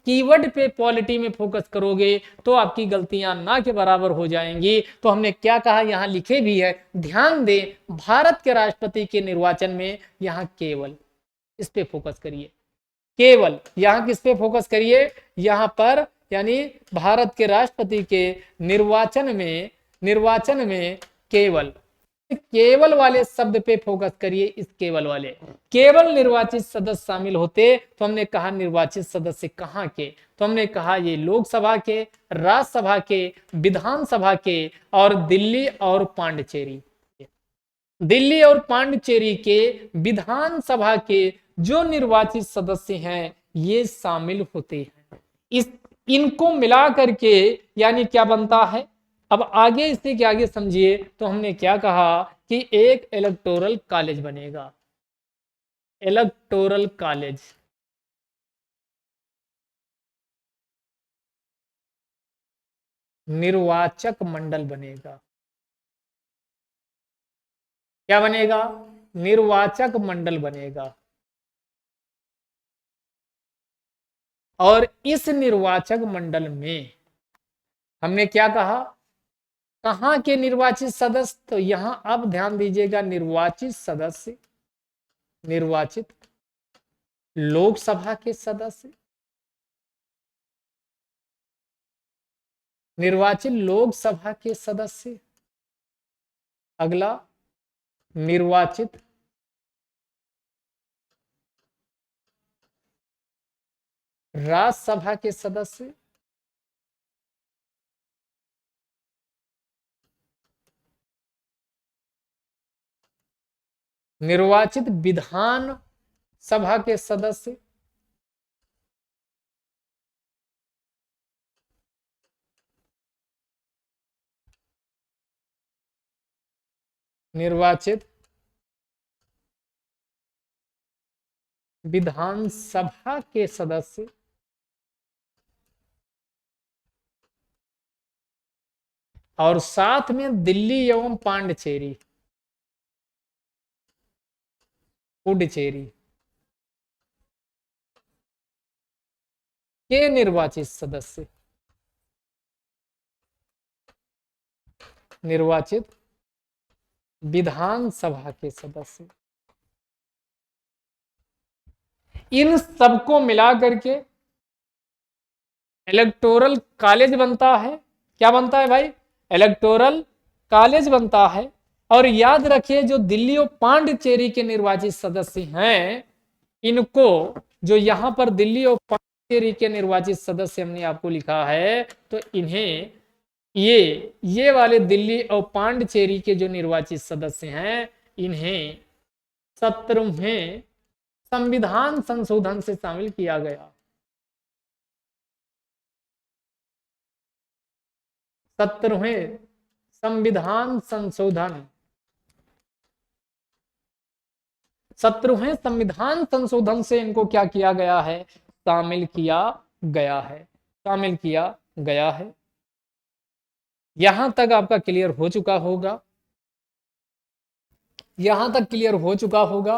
कीवर्ड पे पॉलिटी में फोकस करोगे तो आपकी गलतियां ना के बराबर हो जाएंगी। तो हमने क्या कहा, यहां लिखे भी है, ध्यान दें, भारत के राष्ट्रपति के निर्वाचन में यहां केवल, इस पे फोकस करिए। केवल यहां किस पे फोकस करिए? यहां पर, यानी भारत के राष्ट्रपति के निर्वाचन में केवल केवल वाले शब्द पे फोकस करिए, इस केवल वाले। केवल निर्वाचित सदस्य शामिल होते तो हमने कहा निर्वाचित सदस्य कहाँ के, तो हमने कहा ये लोकसभा के, राज्यसभा के, विधानसभा के और दिल्ली और पांडिचेरी। दिल्ली और पांडिचेरी के विधानसभा के जो निर्वाचित सदस्य हैं ये शामिल होते हैं। इस इनको मिला करके यानी क्या बनता है, अब आगे इससे के आगे समझिए, तो हमने क्या कहा कि एक इलेक्टोरल कॉलेज बनेगा, इलेक्टोरल कॉलेज। निर्वाचक मंडल बनेगा, क्या बनेगा, निर्वाचक मंडल बनेगा। और इस निर्वाचक मंडल में हमने क्या कहा, कहां के निर्वाचित सदस्य, तो यहां अब ध्यान दीजिएगा, निर्वाचित सदस्य, निर्वाचित लोकसभा के सदस्य, निर्वाचित लोकसभा के सदस्य। अगला निर्वाचित राज्यसभा के सदस्य, निर्वाचित विधान सभा के सदस्य, निर्वाचित विधानसभा के सदस्य, और साथ में दिल्ली एवं पांडिचेरी, पुडुचेरी के निर्वाचित सदस्य, निर्वाचित विधानसभा के सदस्य। इन सबको मिला करके इलेक्टोरल कॉलेज बनता है। क्या बनता है भाई, इलेक्टोरल कॉलेज बनता है। और याद रखिए जो दिल्ली और पांडिचेरी के निर्वाचित सदस्य हैं, इनको जो यहां पर दिल्ली और पांडिचेरी के निर्वाचित सदस्य हमने आपको लिखा है, तो इन्हें ये वाले दिल्ली और पांडिचेरी के जो निर्वाचित सदस्य हैं, इन्हें 17वें संविधान संशोधन से शामिल किया गया। 17वें संविधान संशोधन, 17वें संविधान संशोधन से इनको क्या किया गया है, शामिल किया गया है, शामिल किया गया है। यहां तक आपका क्लियर हो चुका होगा, यहां तक क्लियर हो चुका होगा।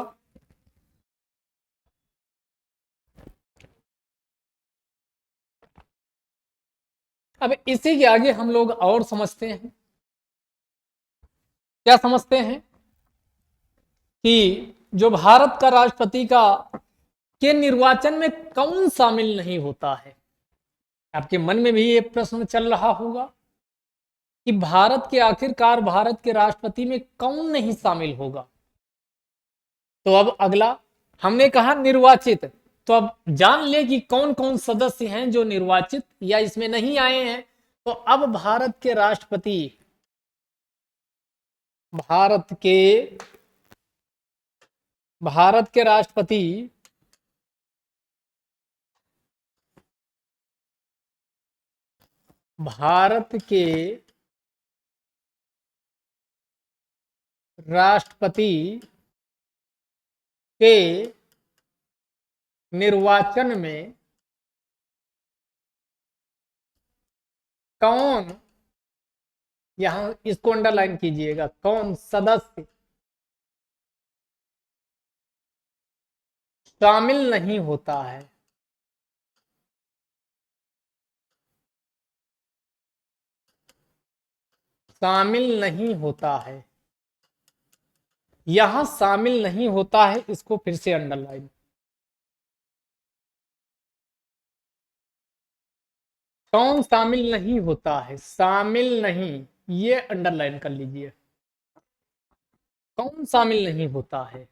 अब इसी के आगे हम लोग और समझते हैं, क्या समझते हैं कि जो भारत का राष्ट्रपति का के निर्वाचन में कौन शामिल नहीं होता है। आपके मन में भी ये प्रश्न चल रहा होगा कि भारत के आखिरकार भारत के राष्ट्रपति में कौन नहीं शामिल होगा। तो अब अगला हमने कहा निर्वाचित, तो अब जान ले कि कौन कौन सदस्य हैं जो निर्वाचित या इसमें नहीं आए हैं। तो अब भारत के राष्ट्रपति, भारत के राष्ट्रपति भारत के राष्ट्रपति के निर्वाचन में कौन, यहां इसको अंडरलाइन कीजिएगा, कौन सदस्य शामिल नहीं होता है। शामिल नहीं होता है, यहां शामिल नहीं होता है, इसको फिर से अंडरलाइन। कौन शामिल नहीं होता है, शामिल नहीं, ये अंडरलाइन कर लीजिए। कौन शामिल नहीं होता है?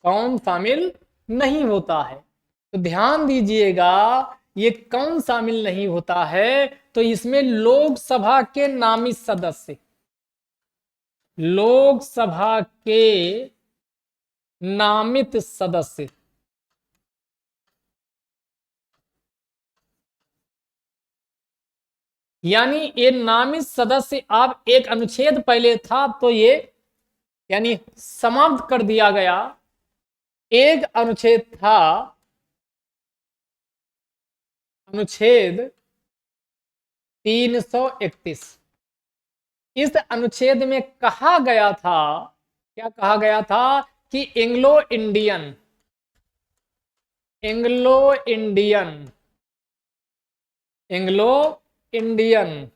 कौन शामिल नहीं होता है? तो ध्यान दीजिएगा, ये कौन शामिल नहीं होता है? तो इसमें लोकसभा के नामित सदस्य, लोकसभा के नामित सदस्य, यानी ये नामित सदस्य, आप एक अनुच्छेद पहले था तो ये यानी समाप्त कर दिया गया। एक अनुच्छेद था, अनुच्छेद 331। इस अनुच्छेद में कहा गया था, क्या कहा गया था? कि Anglo Indian, Anglo Indian, Anglo Indian,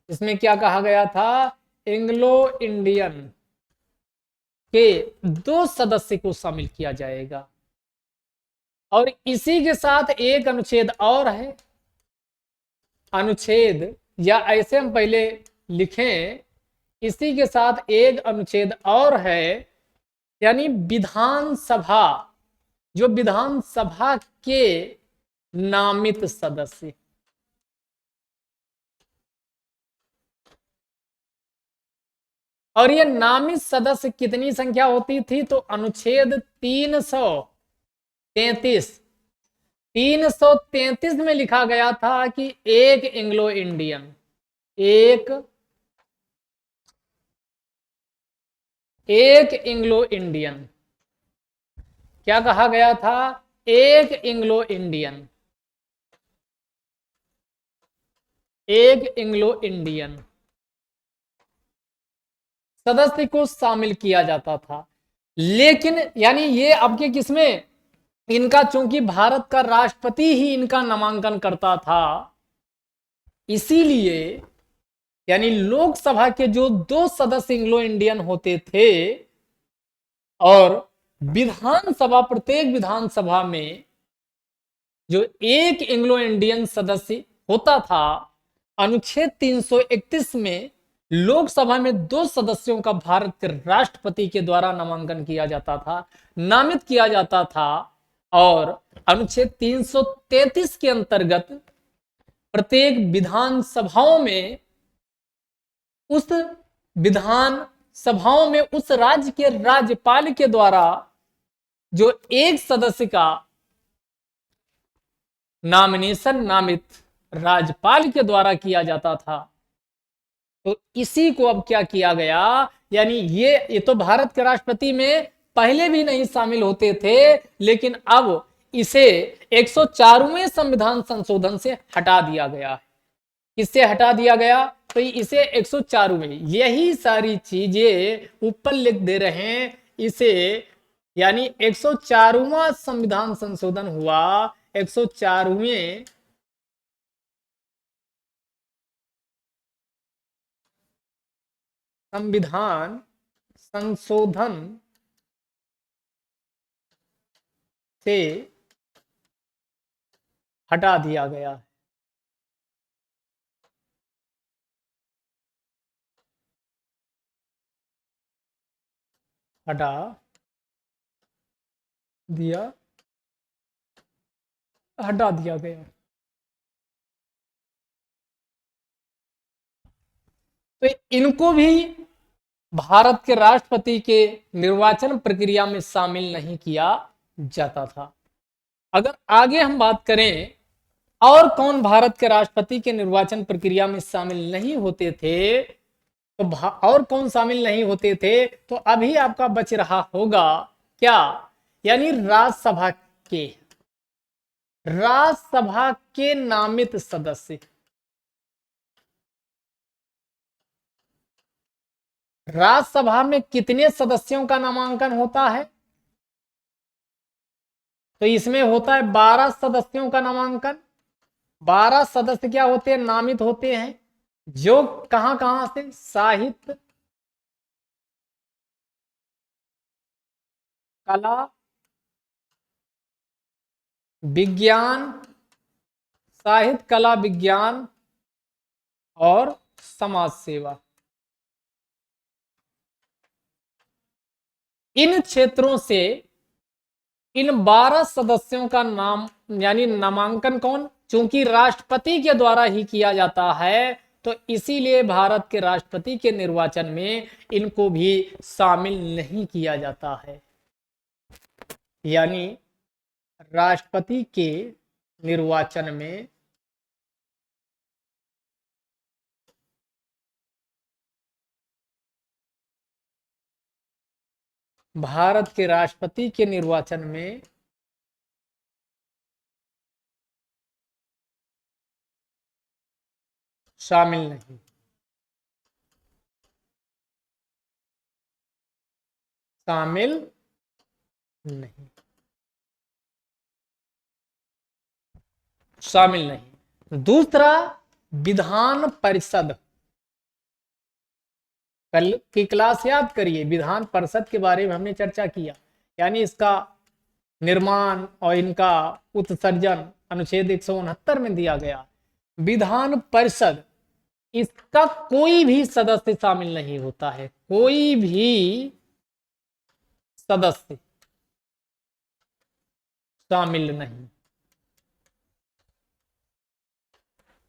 इसमें क्या कहा गया था? एंग्लो इंडियन के 2 सदस्य को शामिल किया जाएगा। और इसी के साथ एक अनुच्छेद और है, अनुच्छेद, या ऐसे हम पहले लिखें, इसी के साथ एक अनुच्छेद और है, यानी विधानसभा, जो विधानसभा के नामित सदस्य। और ये नामित सदस्य कितनी संख्या होती थी? तो अनुच्छेद 333, 333 में लिखा गया था कि एक एंग्लो इंडियन, एक एंग्लो इंडियन, क्या कहा गया था? एक एंग्लो इंडियन, एक एंग्लो इंडियन सदस्य को शामिल किया जाता था। लेकिन यानी ये आपके किसमें, इनका, चूंकि भारत का राष्ट्रपति ही इनका नामांकन करता था, इसीलिए यानी लोकसभा के जो 2 सदस्य एंग्लो इंडियन होते थे, और विधानसभा, प्रत्येक विधानसभा में जो एक एंग्लो इंडियन सदस्य होता था, अनुच्छेद 331 में लोकसभा में 2 सदस्यों का भारत के राष्ट्रपति के द्वारा नामांकन किया जाता था, नामित किया जाता था। और अनुच्छेद 333 के अंतर्गत प्रत्येक विधानसभाओं में, उस विधान सभाओं में उस राज्य के राज्यपाल के द्वारा जो एक सदस्य का नॉमिनेशन नामित राज्यपाल के द्वारा किया जाता था। तो इसी को अब क्या किया गया, यानी ये तो भारत के राष्ट्रपति में पहले भी नहीं शामिल होते थे, लेकिन अब इसे 104वें संविधान संशोधन से हटा दिया गया है। किससे हटा दिया गया? तो इसे 104वें, यही सारी चीजें ऊपर लिख दे रहे हैं इसे, यानी 104वां संविधान संशोधन हुआ, 104वें संविधान संशोधन से हटा दिया गया है। हटा दिया, हटा दिया गया। तो इनको भी भारत के राष्ट्रपति के निर्वाचन प्रक्रिया में शामिल नहीं किया जाता था। अगर आगे हम बात करें और कौन भारत के राष्ट्रपति के निर्वाचन प्रक्रिया में शामिल नहीं होते थे, तो और कौन शामिल नहीं होते थे, तो अभी आपका बच रहा होगा क्या, यानी राज्यसभा के नामित सदस्य। राज्यसभा में कितने सदस्यों का नामांकन होता है? तो इसमें होता है 12 सदस्यों का नामांकन। 12 सदस्य क्या होते हैं? नामित होते हैं, जो कहां कहां से? साहित्य, कला, विज्ञान, साहित्य, कला, विज्ञान और समाज सेवा। इन क्षेत्रों से इन 12 सदस्यों का नाम यानी नामांकन कौन, चूंकि राष्ट्रपति के द्वारा ही किया जाता है तो इसीलिए भारत के राष्ट्रपति के निर्वाचन में इनको भी शामिल नहीं किया जाता है। यानी राष्ट्रपति के निर्वाचन में भारत के राष्ट्रपति के निर्वाचन में शामिल नहीं, शामिल नहीं, शामिल नहीं। दूसरा, विधान परिषद। कल की क्लास याद करिए, विधान परिषद के बारे में हमने चर्चा किया, यानी इसका निर्माण और इनका उत्सर्जन अनुच्छेद 169 में दिया गया। विधान परिषद, इसका कोई भी सदस्य शामिल नहीं होता है, कोई भी सदस्य शामिल नहीं,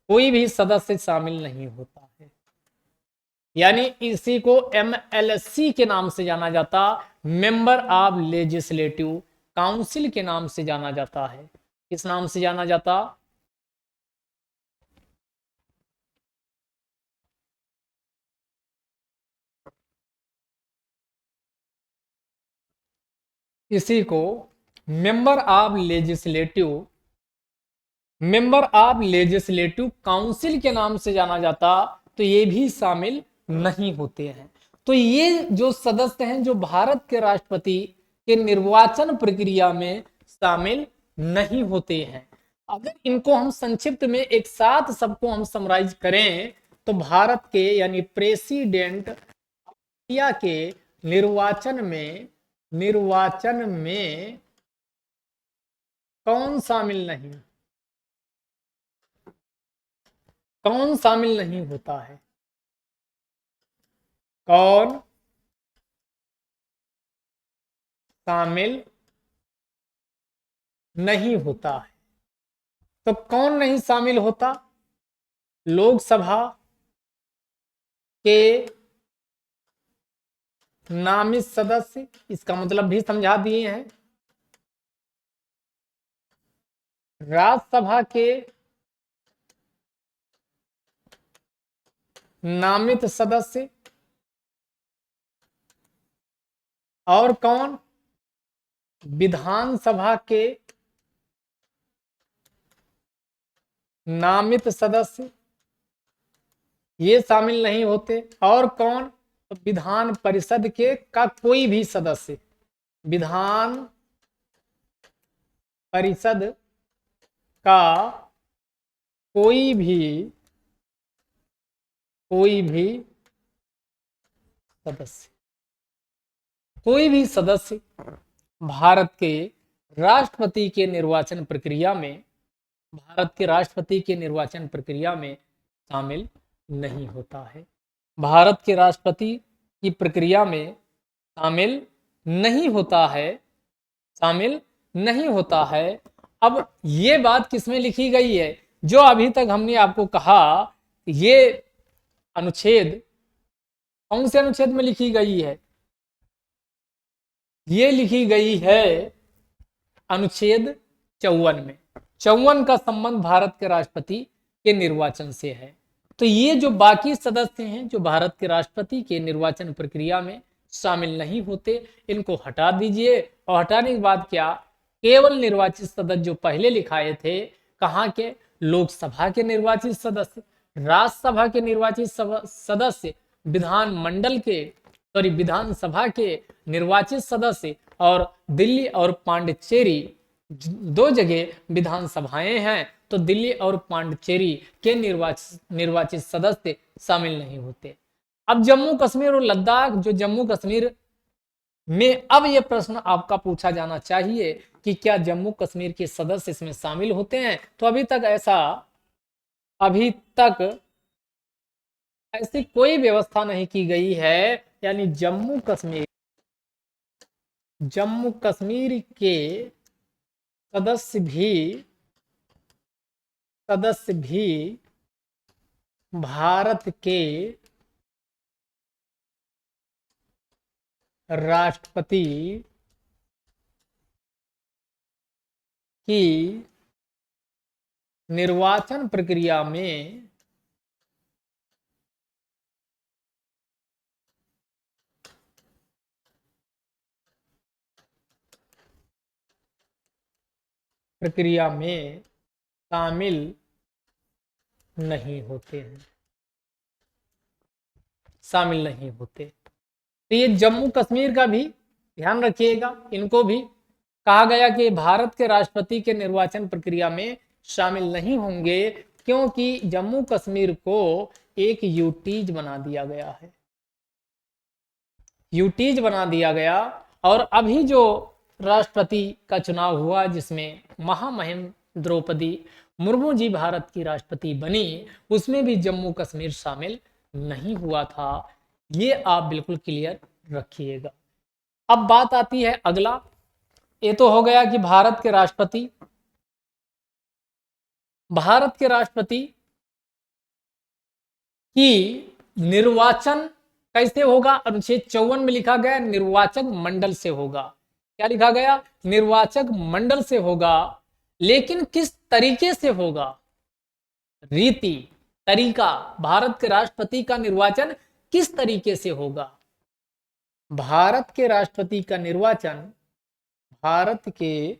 कोई भी सदस्य शामिल नहीं होता है। यानी इसी को MLC के नाम से जाना जाता, मेंबर ऑफ लेजिस्लेटिव काउंसिल के नाम से जाना जाता है। किस नाम से जाना जाता? इसी को मेंबर ऑफ लेजिस्लेटिव काउंसिल के नाम से जाना जाता, तो ये भी शामिल नहीं होते हैं। तो ये जो सदस्य हैं जो भारत के राष्ट्रपति के निर्वाचन प्रक्रिया में शामिल नहीं होते हैं। अगर इनको हम संक्षिप्त में एक साथ सबको हम समराइज करें तो भारत के यानी प्रेसिडेंट इंडिया के निर्वाचन में कौन शामिल नहीं, कौन शामिल नहीं होता है? कौन शामिल नहीं होता है? तो कौन नहीं शामिल होता? लोकसभा के नामित सदस्य, इसका मतलब भी समझा दिए हैं। राज्यसभा के नामित सदस्य, और कौन? विधानसभा के नामित सदस्य, ये शामिल नहीं होते। और कौन? विधान परिषद के का कोई भी सदस्य, विधान परिषद का कोई भी सदस्य, कोई भी सदस्य भारत के राष्ट्रपति के निर्वाचन प्रक्रिया में शामिल नहीं होता है। भारत के राष्ट्रपति की प्रक्रिया में शामिल नहीं होता है। अब ये बात किसमें लिखी गई है? जो अभी तक हमने आपको कहा, ये अनुच्छेद कौन से अनुच्छेद में लिखी गई है? ये लिखी गई है अनुच्छेद 54 में। 54 का संबंध भारत के राष्ट्रपति के निर्वाचन से है। तो ये जो बाकी सदस्य हैं जो भारत के राष्ट्रपति के निर्वाचन प्रक्रिया में शामिल नहीं होते, इनको हटा दीजिए। और हटाने के बाद क्या, केवल निर्वाचित सदस्य जो पहले लिखाए थे, कहाँ के? लोकसभा के निर्वाचित सदस्य, राज्यसभा के निर्वाचित सदस्य, विधानसभा के निर्वाचित सदस्य, और दिल्ली और पांडिचेरी दो जगह विधानसभाएं हैं, तो दिल्ली और पांडिचेरी के निर्वाचित सदस्य शामिल नहीं होते। अब जम्मू कश्मीर और लद्दाख, जो जम्मू कश्मीर में अब यह प्रश्न आपका पूछा जाना चाहिए कि क्या जम्मू कश्मीर के सदस्य इसमें शामिल होते हैं? तो अभी तक ऐसी कोई व्यवस्था नहीं की गई है। यानी जम्मू कश्मीर जम्मू कश्मीर के सदस्य भी भारत के राष्ट्रपति की निर्वाचन प्रक्रिया में शामिल नहीं होते हैं, शामिल नहीं होते। तो ये जम्मू कश्मीर का भी ध्यान रखिएगा, इनको भी कहा गया कि भारत के राष्ट्रपति के निर्वाचन प्रक्रिया में शामिल नहीं होंगे, क्योंकि जम्मू कश्मीर को एक यूटीज बना दिया गया है, यूटीज बना दिया गया। और अभी जो राष्ट्रपति का चुनाव हुआ, जिसमें महामहिम द्रौपदी मुर्मू जी भारत की राष्ट्रपति बनी, उसमें भी जम्मू कश्मीर शामिल नहीं हुआ था। ये आप बिल्कुल क्लियर रखिएगा। अब बात आती है अगला, ये तो हो गया कि भारत के राष्ट्रपति की निर्वाचन कैसे होगा। अनुच्छेद 54 में लिखा गया निर्वाचक मंडल से होगा। क्या लिखा गया? निर्वाचक मंडल से होगा। लेकिन किस तरीके से होगा? रीति, तरीका, भारत के राष्ट्रपति का निर्वाचन किस तरीके से होगा? भारत के राष्ट्रपति का निर्वाचन, भारत के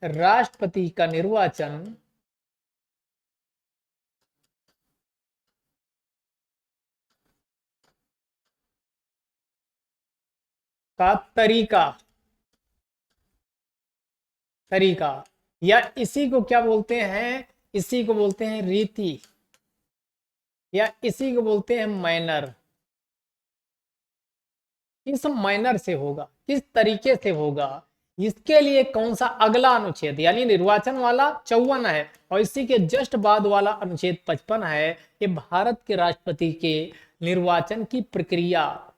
राष्ट्रपति का निर्वाचन का तरीका या इसी को क्या बोलते हैं? इसी को बोलते हैं रीति, या इसी को बोलते हैं मैनर। किस मैनर से होगा, किस तरीके से होगा, इसके लिए कौन सा अगला अनुच्छेद, यानी निर्वाचन वाला 54 है और इसी के जस्ट बाद वाला अनुच्छेद 55 है। ये भारत के राष्ट्रपति के निर्वाचन की प्रक्रिया,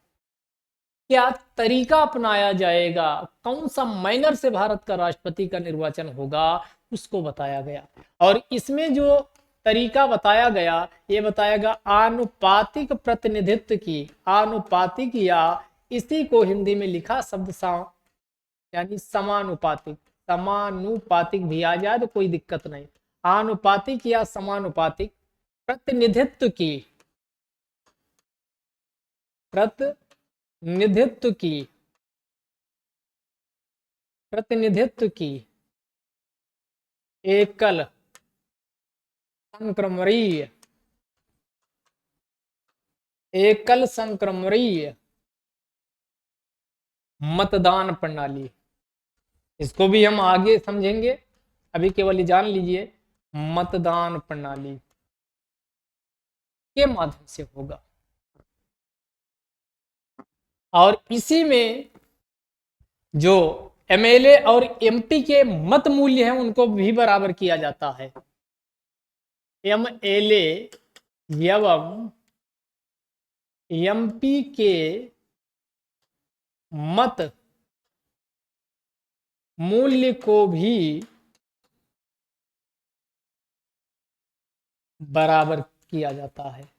क्या तरीका अपनाया जाएगा, कौन सा मैनर से भारत का राष्ट्रपति का निर्वाचन होगा, उसको बताया गया। और इसमें जो तरीका बताया गया, ये बताया गया आनुपातिक प्रतिनिधित्व की, आनुपातिक या इसी को हिंदी में लिखा शब्द यानी समानुपातिक, समानुपातिक भी आ जाए तो कोई दिक्कत नहीं। आनुपातिक या समानुपातिक प्रतिनिधित्व की एकल संक्रमणीय मतदान प्रणाली, इसको भी हम आगे समझेंगे, अभी केवल जान लीजिए मतदान प्रणाली के माध्यम से होगा। और इसी में जो एमएलए और एमपी के मत मूल्य हैं उनको भी बराबर किया जाता है। एमएलए एवं एमपी के मत मूल्य को भी बराबर किया जाता है।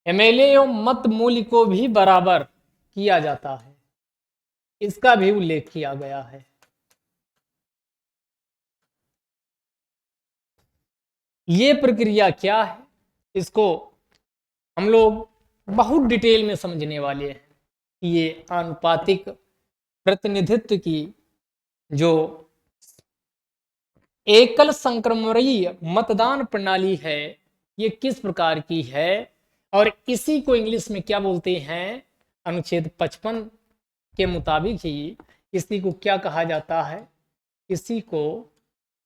एमएलए एवं मत मूल्य को भी बराबर किया जाता है, इसका भी उल्लेख किया गया है। ये प्रक्रिया क्या है, इसको हम लोग बहुत डिटेल में समझने वाले हैं। ये आनुपातिक प्रतिनिधित्व की जो एकल संक्रमणीय मतदान प्रणाली है, ये किस प्रकार की है, और इसी को इंग्लिश में क्या बोलते हैं? अनुच्छेद 55 के मुताबिक ही इसी को क्या कहा जाता है? इसी को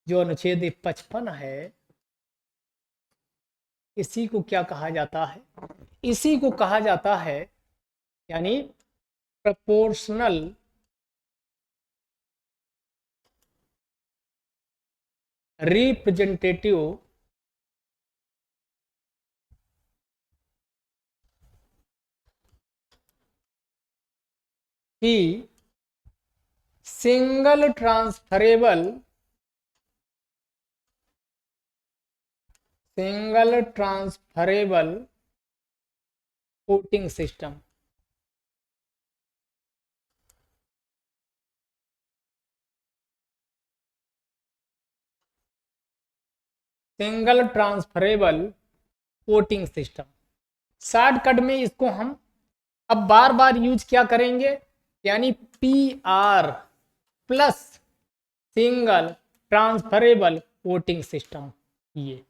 जो अनुच्छेद 55 है, इसी को क्या कहा जाता है? इसी को कहा जाता है यानी प्रोपोर्शनल रिप्रेजेंटेटिव की single transferable voting system. Single transferable voting system, shortcut में इसको हम अब बार बार यूज क्या करेंगे, यानी PR plus single transferable voting system. ये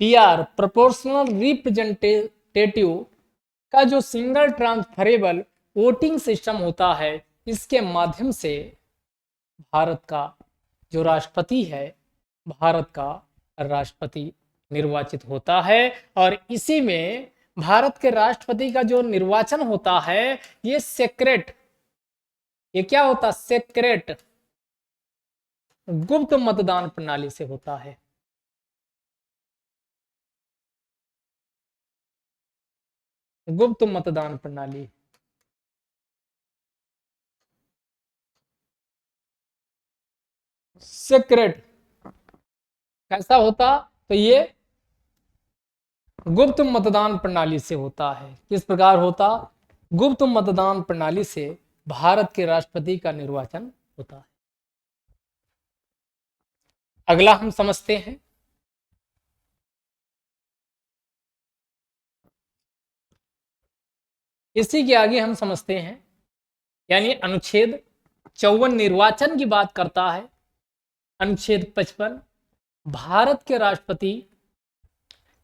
PR प्रोपोर्शनल रिप्रेजेंटेटिव का जो सिंगल ट्रांसफरेबल वोटिंग सिस्टम होता है, इसके माध्यम से भारत का जो राष्ट्रपति है, भारत का राष्ट्रपति निर्वाचित होता है। और इसी में भारत के राष्ट्रपति का जो निर्वाचन होता है, ये सेक्रेट, ये क्या होता, सेक्रेट गुप्त मतदान प्रणाली से होता है। गुप्त मतदान प्रणाली, सीक्रेट कैसा होता, तो ये गुप्त मतदान प्रणाली से होता है। किस प्रकार होता, गुप्त मतदान प्रणाली से भारत के राष्ट्रपति का निर्वाचन होता है। अगला हम समझते हैं, इसी के आगे हम समझते हैं, यानी अनुच्छेद 54 निर्वाचन की बात करता है। अनुच्छेद 55 भारत के राष्ट्रपति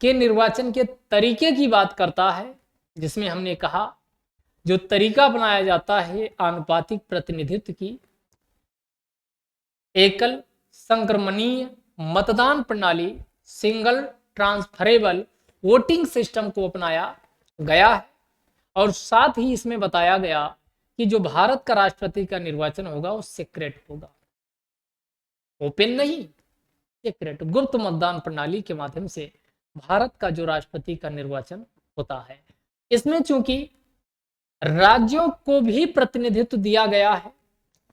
के निर्वाचन के तरीके की बात करता है, जिसमें हमने कहा जो तरीका अपनाया जाता है आनुपातिक प्रतिनिधित्व की एकल संक्रमणीय मतदान प्रणाली सिंगल ट्रांसफरेबल वोटिंग सिस्टम को अपनाया गया है। और साथ ही इसमें बताया गया कि जो भारत का राष्ट्रपति का निर्वाचन होगा वो सीक्रेट होगा, ओपन नहीं, सीक्रेट गुप्त मतदान प्रणाली के माध्यम से भारत का जो राष्ट्रपति का निर्वाचन होता है। इसमें चूंकि राज्यों को भी प्रतिनिधित्व दिया गया है,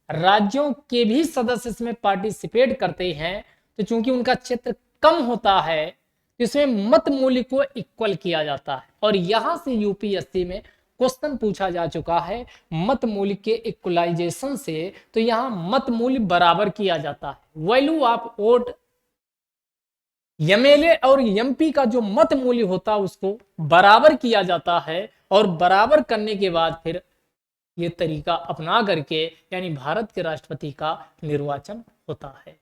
राज्यों के भी सदस्य इसमें पार्टिसिपेट करते हैं, तो चूंकि उनका क्षेत्र कम होता है, तो इसमें मत मूल्य को इक्वल किया जाता है। और यहां से यूपीएससी में क्वेश्चन पूछा जा चुका है मत मूल्य के इक्वलाइजेशन से, तो यहां मत मूल्य बराबर किया जाता है। वैल्यू ऑफ वोट एमएलए और एमपी का जो मत मूल्य होता है उसको बराबर किया जाता है, और बराबर करने के बाद फिर ये तरीका अपना करके यानी भारत के राष्ट्रपति का निर्वाचन होता है।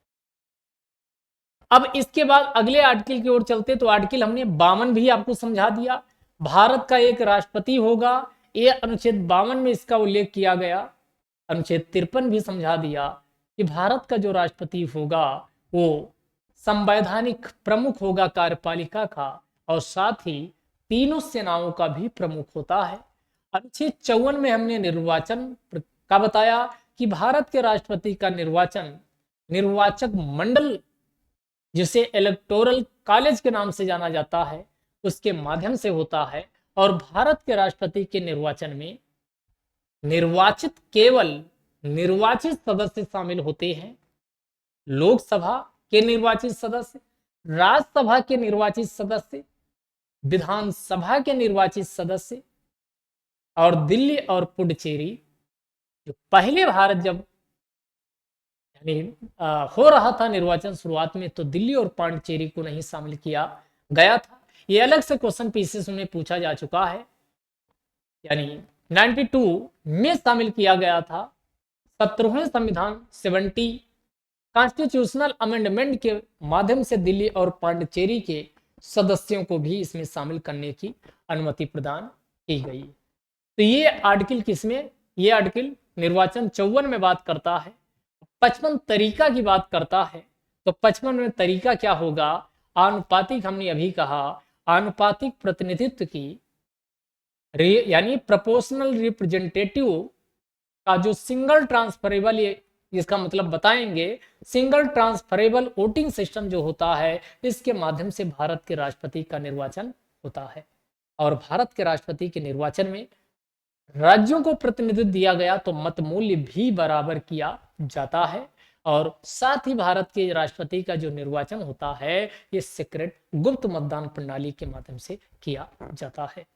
अब इसके बाद अगले आर्टिकल की ओर चलते, तो आर्टिकल हमने 52 भी आपको समझा दिया, भारत का एक राष्ट्रपति होगा, ये अनुच्छेद 52 में इसका उल्लेख किया गया। अनुच्छेद 53 भी समझा दिया कि भारत का जो राष्ट्रपति होगा वो संवैधानिक प्रमुख होगा कार्यपालिका का, और साथ ही तीनों सेनाओं का भी प्रमुख होता है। अनुच्छेद 54 में हमने निर्वाचन का बताया कि भारत के राष्ट्रपति का निर्वाचन निर्वाचक मंडल, जिसे इलेक्टोरल कॉलेज के नाम से जाना जाता है, उसके माध्यम से होता है। और भारत के राष्ट्रपति के निर्वाचन में निर्वाचित केवल निर्वाचित सदस्य शामिल होते हैं, लोकसभा के निर्वाचित सदस्य, राज्यसभा के निर्वाचित सदस्य, विधानसभा के निर्वाचित सदस्य, और दिल्ली और पुडुचेरी, जो पहले भारत जब यानी हो रहा था निर्वाचन शुरुआत में, तो दिल्ली और पांडिचेरी को नहीं शामिल किया गया था। ये अलग से क्वेश्चन पीसेस में पूछा जा चुका है, यानी 92 में शामिल किया गया था। 17वें संविधान 70 कॉन्स्टिट्यूशनल अमेंडमेंट के माध्यम से दिल्ली और पांडिचेरी के सदस्यों को भी इसमें शामिल करने की अनुमति प्रदान की गई। तो ये आर्टिकल किसमें, ये आर्टिकल निर्वाचन 54 में बात करता है। 55 तरीका की बात करता है, तो 55 में तरीका क्या होगा, आनुपातिक, हमने अभी कहा आनुपातिक प्रतिनिधित्व की यानी प्रोपोर्शनल रिप्रेजेंटेटिव का जो सिंगल ट्रांसफरेबल, ये इसका मतलब बताएंगे, सिंगल ट्रांसफरेबल वोटिंग सिस्टम जो होता है, इसके माध्यम से भारत के राष्ट्रपति का निर्वाचन होता है। और भारत के राष्ट्रपति के निर्वाचन में राज्यों को प्रतिनिधित्व दिया गया तो मत मूल्य भी बराबर किया जाता है। और साथ ही भारत के राष्ट्रपति का जो निर्वाचन होता है, ये सीक्रेट गुप्त मतदान प्रणाली के माध्यम से किया जाता है।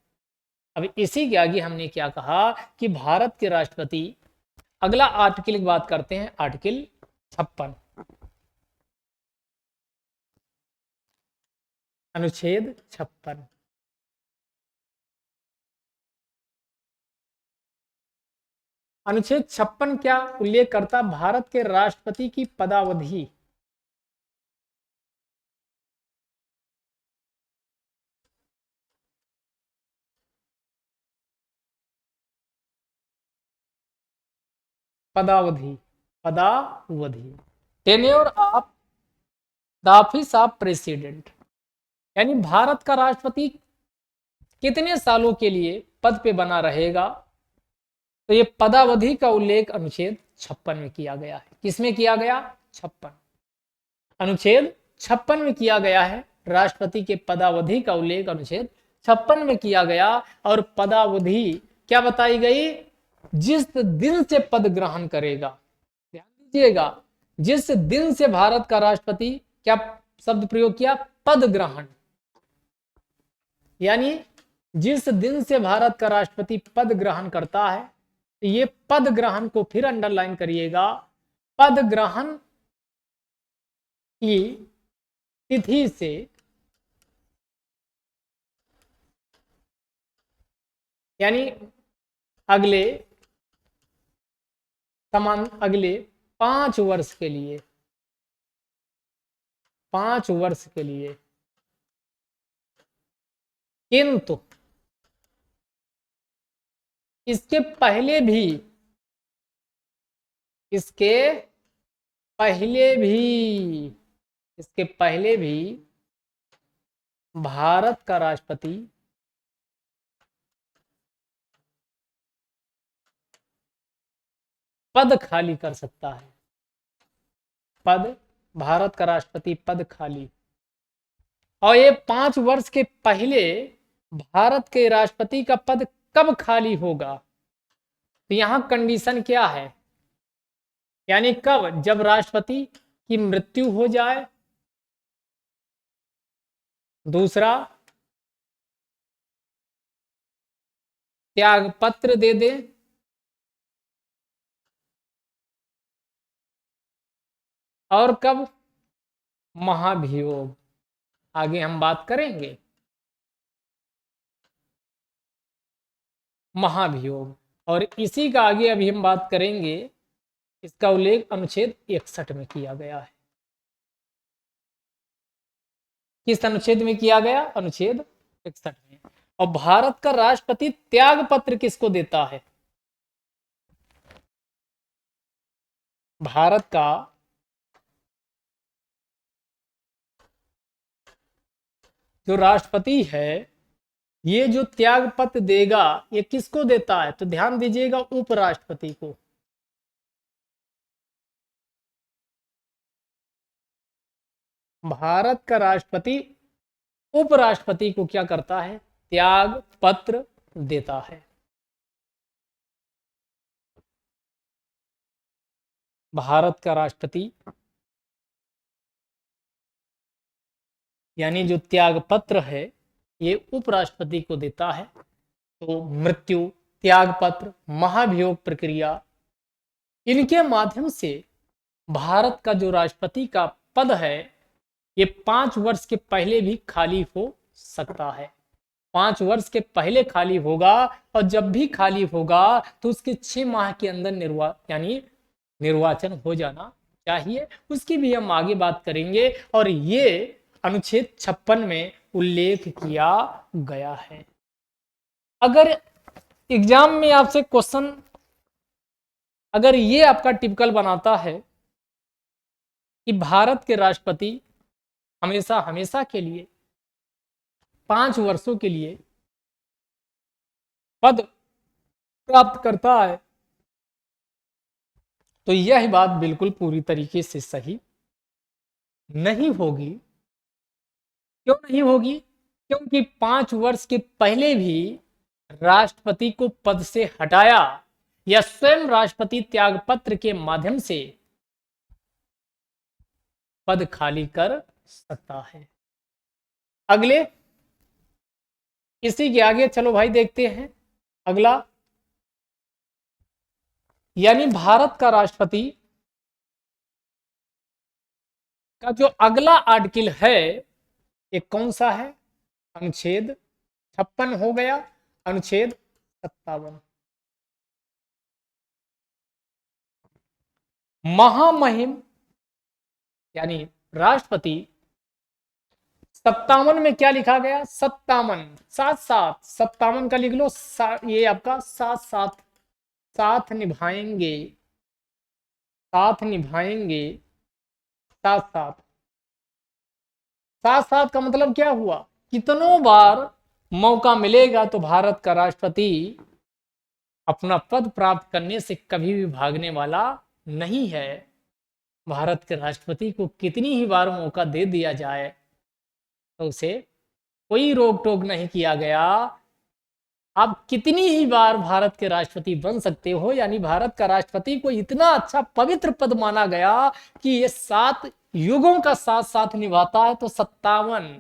अब इसी के आगे हमने क्या कहा कि भारत के राष्ट्रपति, अगला आर्टिकल की बात करते हैं, आर्टिकल 56, अनुच्छेद 56। अनुच्छेद 56 क्या उल्लेख करता? भारत के राष्ट्रपति की पदावधि पदावधि पदावधि tenure of the office of president, यानी भारत का राष्ट्रपति कितने सालों के लिए पद पे बना रहेगा, तो ये पदावधि का उल्लेख अनुच्छेद 56 में किया गया है। किसमें किया गया? 56, अनुच्छेद 56 में किया गया है। राष्ट्रपति के पदावधि का उल्लेख अनुच्छेद 56 में किया गया। और पदावधि क्या बताई गई? जिस दिन से पद ग्रहण करेगा, ध्यान दीजिएगा, जिस दिन से भारत का राष्ट्रपति, क्या शब्द प्रयोग किया? पद ग्रहण, यानी जिस दिन से भारत का राष्ट्रपति पद ग्रहण करता है, ये पद ग्रहण को फिर अंडरलाइन करिएगा, पद ग्रहण की तिथि से यानी अगले 5 वर्ष के लिए, 5 वर्ष के लिए, किंतु इसके पहले भी, इसके पहले भी भारत का राष्ट्रपति पद खाली कर सकता है। पद, भारत का राष्ट्रपति पद खाली, और ये 5 वर्ष के पहले भारत के राष्ट्रपति का पद कब खाली होगा? तो यहां कंडीशन क्या है? यानी कब? जब राष्ट्रपति की मृत्यु हो जाए, दूसरा त्याग पत्र दे दे, और कब? महाभियोग। आगे हम बात करेंगे महाभियोग, और इसी का आगे अभी हम बात करेंगे। इसका उल्लेख अनुच्छेद 61 में किया गया है। किस अनुच्छेद में किया गया? अनुच्छेद 61 में। और भारत का राष्ट्रपति त्याग पत्र किसको देता है? भारत का जो राष्ट्रपति है, ये जो त्याग पत्र देगा, ये किसको देता है? तो ध्यान दीजिएगा, उपराष्ट्रपति को। भारत का राष्ट्रपति उपराष्ट्रपति को क्या करता है? त्याग पत्र देता है। भारत का राष्ट्रपति यानी जो त्याग पत्र है, ये उपराष्ट्रपति को देता है। तो मृत्यु, त्याग पत्र, महाभियोग प्रक्रिया, इनके माध्यम से भारत का जो राष्ट्रपति का पद है, ये 5 वर्ष के पहले भी खाली हो सकता है। 5 वर्ष के पहले खाली होगा, और जब भी खाली होगा तो उसके 6 माह के अंदर यानी निर्वाचन हो जाना चाहिए। उसकी भी हम आगे बात करेंगे, और ये अनुच्छेद 56 में उल्लेख किया गया है। अगर एग्जाम में आपसे क्वेश्चन, अगर ये आपका टिपिकल बनाता है कि भारत के राष्ट्रपति हमेशा हमेशा के लिए 5 वर्षों के लिए पद प्राप्त करता है, तो यह बात बिल्कुल पूरी तरीके से सही नहीं होगी। क्यों नहीं होगी? क्योंकि 5 वर्ष के पहले भी राष्ट्रपति को पद से हटाया या स्वयं राष्ट्रपति त्यागपत्र के माध्यम से पद खाली कर सकता है। अगले, इसी के आगे चलो भाई देखते हैं अगला। यानी भारत का राष्ट्रपति का जो अगला आर्टिकल है ये कौन सा है? अनुच्छेद 56 हो गया, अनुच्छेद 57। महामहिम यानी राष्ट्रपति 57 में क्या लिखा गया? 57 साथ साथ 57 का लिख लो, ये आपका साथ साथ साथ निभाएंगे, साथ निभाएंगे, साथ साथ। साथ साथ का मतलब क्या हुआ? कितनों बार मौका मिलेगा तो भारत का राष्ट्रपति अपना पद प्राप्त करने से कभी भी भागने वाला नहीं है। भारत के राष्ट्रपति को कितनी ही बार मौका दे दिया जाए तो उसे कोई रोक टोक नहीं किया गया। आप कितनी ही बार भारत के राष्ट्रपति बन सकते हो। यानी भारत का राष्ट्रपति को इतना अच्छा पवित्र पद माना गया कि ये 7 युगों का साथ साथ निभाता है। तो 7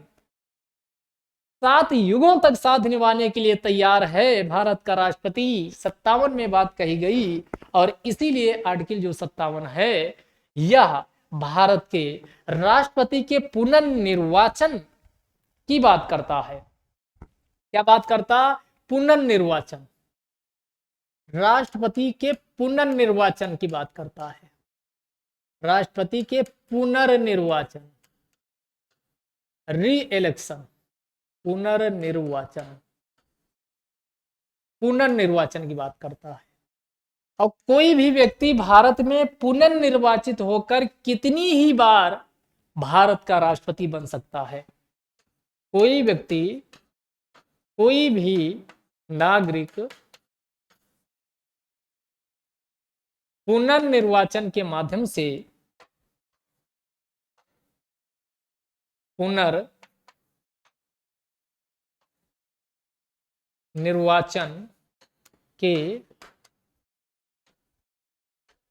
युगों तक साथ निभाने के लिए तैयार है भारत का राष्ट्रपति। 57 में बात कही गई और इसीलिए आर्टिकल जो 57 है यह भारत के राष्ट्रपति के पुनर्निर्वाचन की बात करता है। क्या बात करता? पुनर्निर्वाचन, राष्ट्रपति के पुनर्निर्वाचन की बात करता है। राष्ट्रपति के पुनर्निर्वाचन, री इलेक्शन, पुनर्निर्वाचन, पुनर्निर्वाचन की बात करता है। और कोई भी व्यक्ति भारत में पुनर्निर्वाचित होकर कितनी ही बार भारत का राष्ट्रपति बन सकता है? कोई व्यक्ति, कोई भी नागरिक पुनर्निर्वाचन के माध्यम से पुनर्निर्वाचन के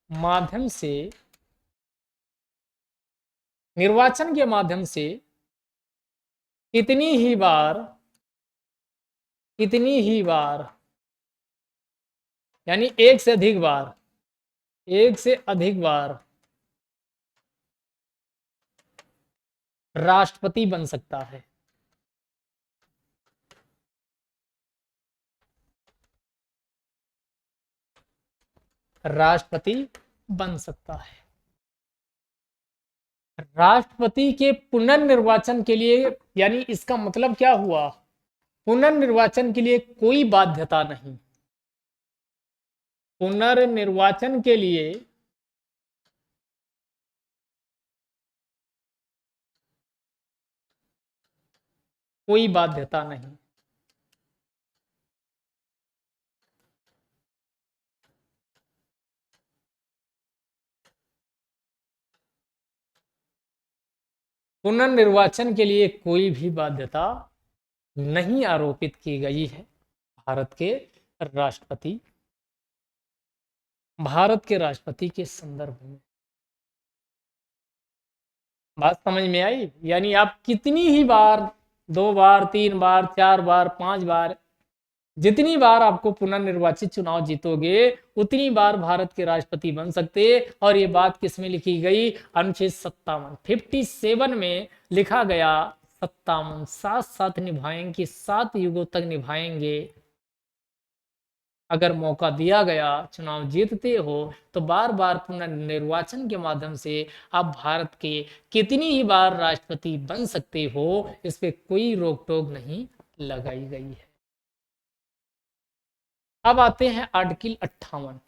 माध्यम से, निर्वाचन के माध्यम से कितनी ही बार यानी एक से अधिक बार, एक से अधिक बार राष्ट्रपति बन सकता है। राष्ट्रपति बन सकता है। राष्ट्रपति के पुनर्निर्वाचन के लिए, यानी इसका मतलब क्या हुआ? पुनर्निर्वाचन के लिए कोई बाध्यता नहीं। पुनर्निर्वाचन के लिए कोई बाध्यता नहीं। पुनर्निर्वाचन के लिए कोई भी बाध्यता नहीं आरोपित की गई है भारत के राष्ट्रपति, भारत के राष्ट्रपति के संदर्भ में। बात समझ में आई? यानी आप कितनी ही बार, 2 बार, 3 बार, 4 बार, 5 बार, जितनी बार आपको पुनर्निर्वाचित चुनाव जीतोगे उतनी बार भारत के राष्ट्रपति बन सकते। और ये बात किसमें लिखी गई? अनुच्छेद 57 में लिखा गया। 57 साथ साथ निभाएंगे, 7 युगों तक निभाएंगे। अगर मौका दिया गया, चुनाव जीतते हो तो बार बार पुनर्निर्वाचन के माध्यम से आप भारत के कितनी ही बार राष्ट्रपति बन सकते हो। इस पे कोई रोक टोक नहीं लगाई गई है। अब आते हैं आर्टिकल 58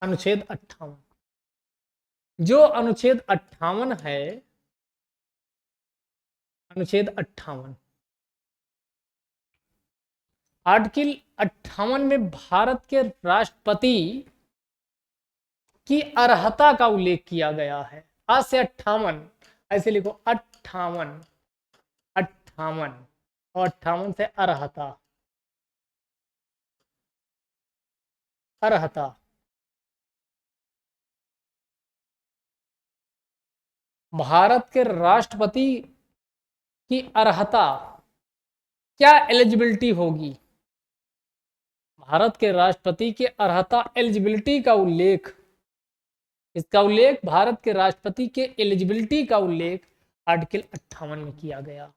अनुच्छेद 58। जो अनुच्छेद 58 है, अनुच्छेद 58 आर्टिकल 58 में भारत के राष्ट्रपति की अर्हता का उल्लेख किया गया है। आज से 58, ऐसे लिखो 58, 58 और 58 से अर्हता, अर्हता। भारत के राष्ट्रपति की अर्हता, क्या एलिजिबिलिटी होगी? भारत के राष्ट्रपति के अर्हता एलिजिबिलिटी का उल्लेख, इसका उल्लेख भारत के राष्ट्रपति के एलिजिबिलिटी का उल्लेख आर्टिकल 58 में किया गया।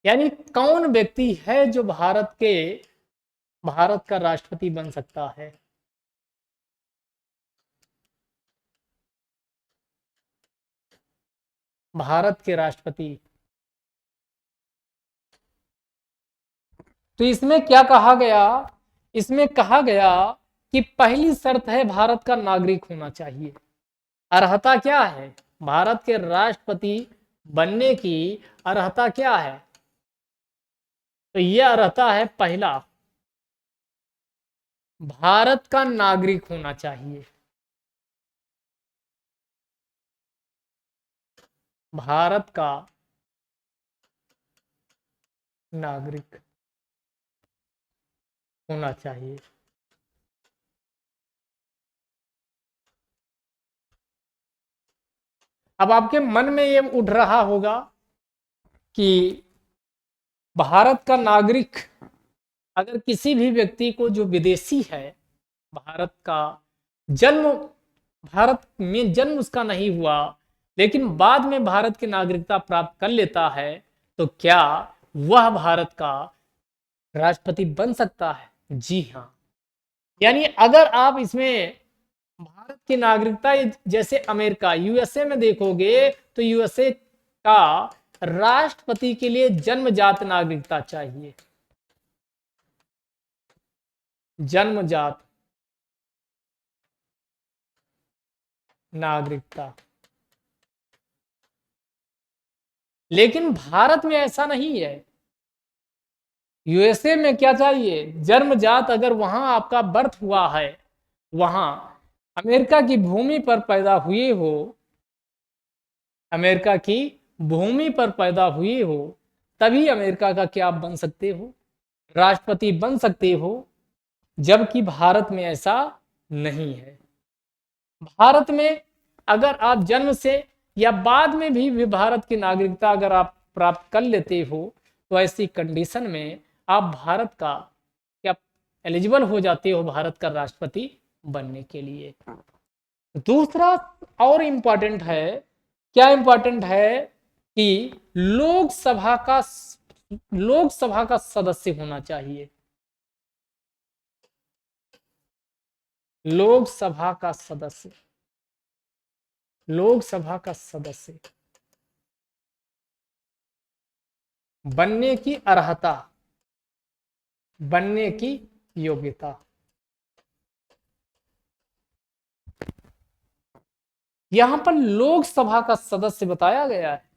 यानी कौन व्यक्ति है जो भारत का राष्ट्रपति बन सकता है? भारत के राष्ट्रपति। तो इसमें क्या कहा गया? इसमें कहा गया कि पहली शर्त है भारत का नागरिक होना चाहिए। अर्हता क्या है? भारत के राष्ट्रपति बनने की अर्हता क्या है? तो यह अर्हता है, पहला, भारत का नागरिक होना चाहिए। भारत का नागरिक होना चाहिए। अब आपके मन में ये उठ रहा होगा कि भारत का नागरिक अगर किसी भी व्यक्ति को जो विदेशी है, भारत का जन्म, भारत में जन्म उसका नहीं हुआ, लेकिन बाद में भारत की नागरिकता प्राप्त कर लेता है, तो क्या वह भारत का राष्ट्रपति बन सकता है? जी हाँ। यानी अगर आप इसमें भारत की नागरिकता, जैसे अमेरिका, यूएसए में देखोगे तो यूएसए का राष्ट्रपति के लिए जन्मजात नागरिकता चाहिए। जन्मजात नागरिकता। लेकिन भारत में ऐसा नहीं है। यूएसए में क्या चाहिए? जन्मजात। अगर वहां आपका बर्थ हुआ है, वहां अमेरिका की भूमि पर पैदा हुए हो, अमेरिका की भूमि पर पैदा हुए हो, तभी अमेरिका का क्या आप बन सकते हो? राष्ट्रपति बन सकते हो। जबकि भारत में ऐसा नहीं है। भारत में अगर आप जन्म से या बाद में भी भारत की नागरिकता अगर आप प्राप्त कर लेते हो, तो ऐसी कंडीशन में आप भारत का क्या एलिजिबल हो जाते हो भारत का राष्ट्रपति बनने के लिए। दूसरा और इंपॉर्टेंट है, क्या इंपॉर्टेंट है कि लोकसभा का सदस्य होना चाहिए। लोकसभा का सदस्य, लोकसभा का सदस्य बनने की अर्हता, बनने की योग्यता। यहां पर लोकसभा का सदस्य बताया गया है।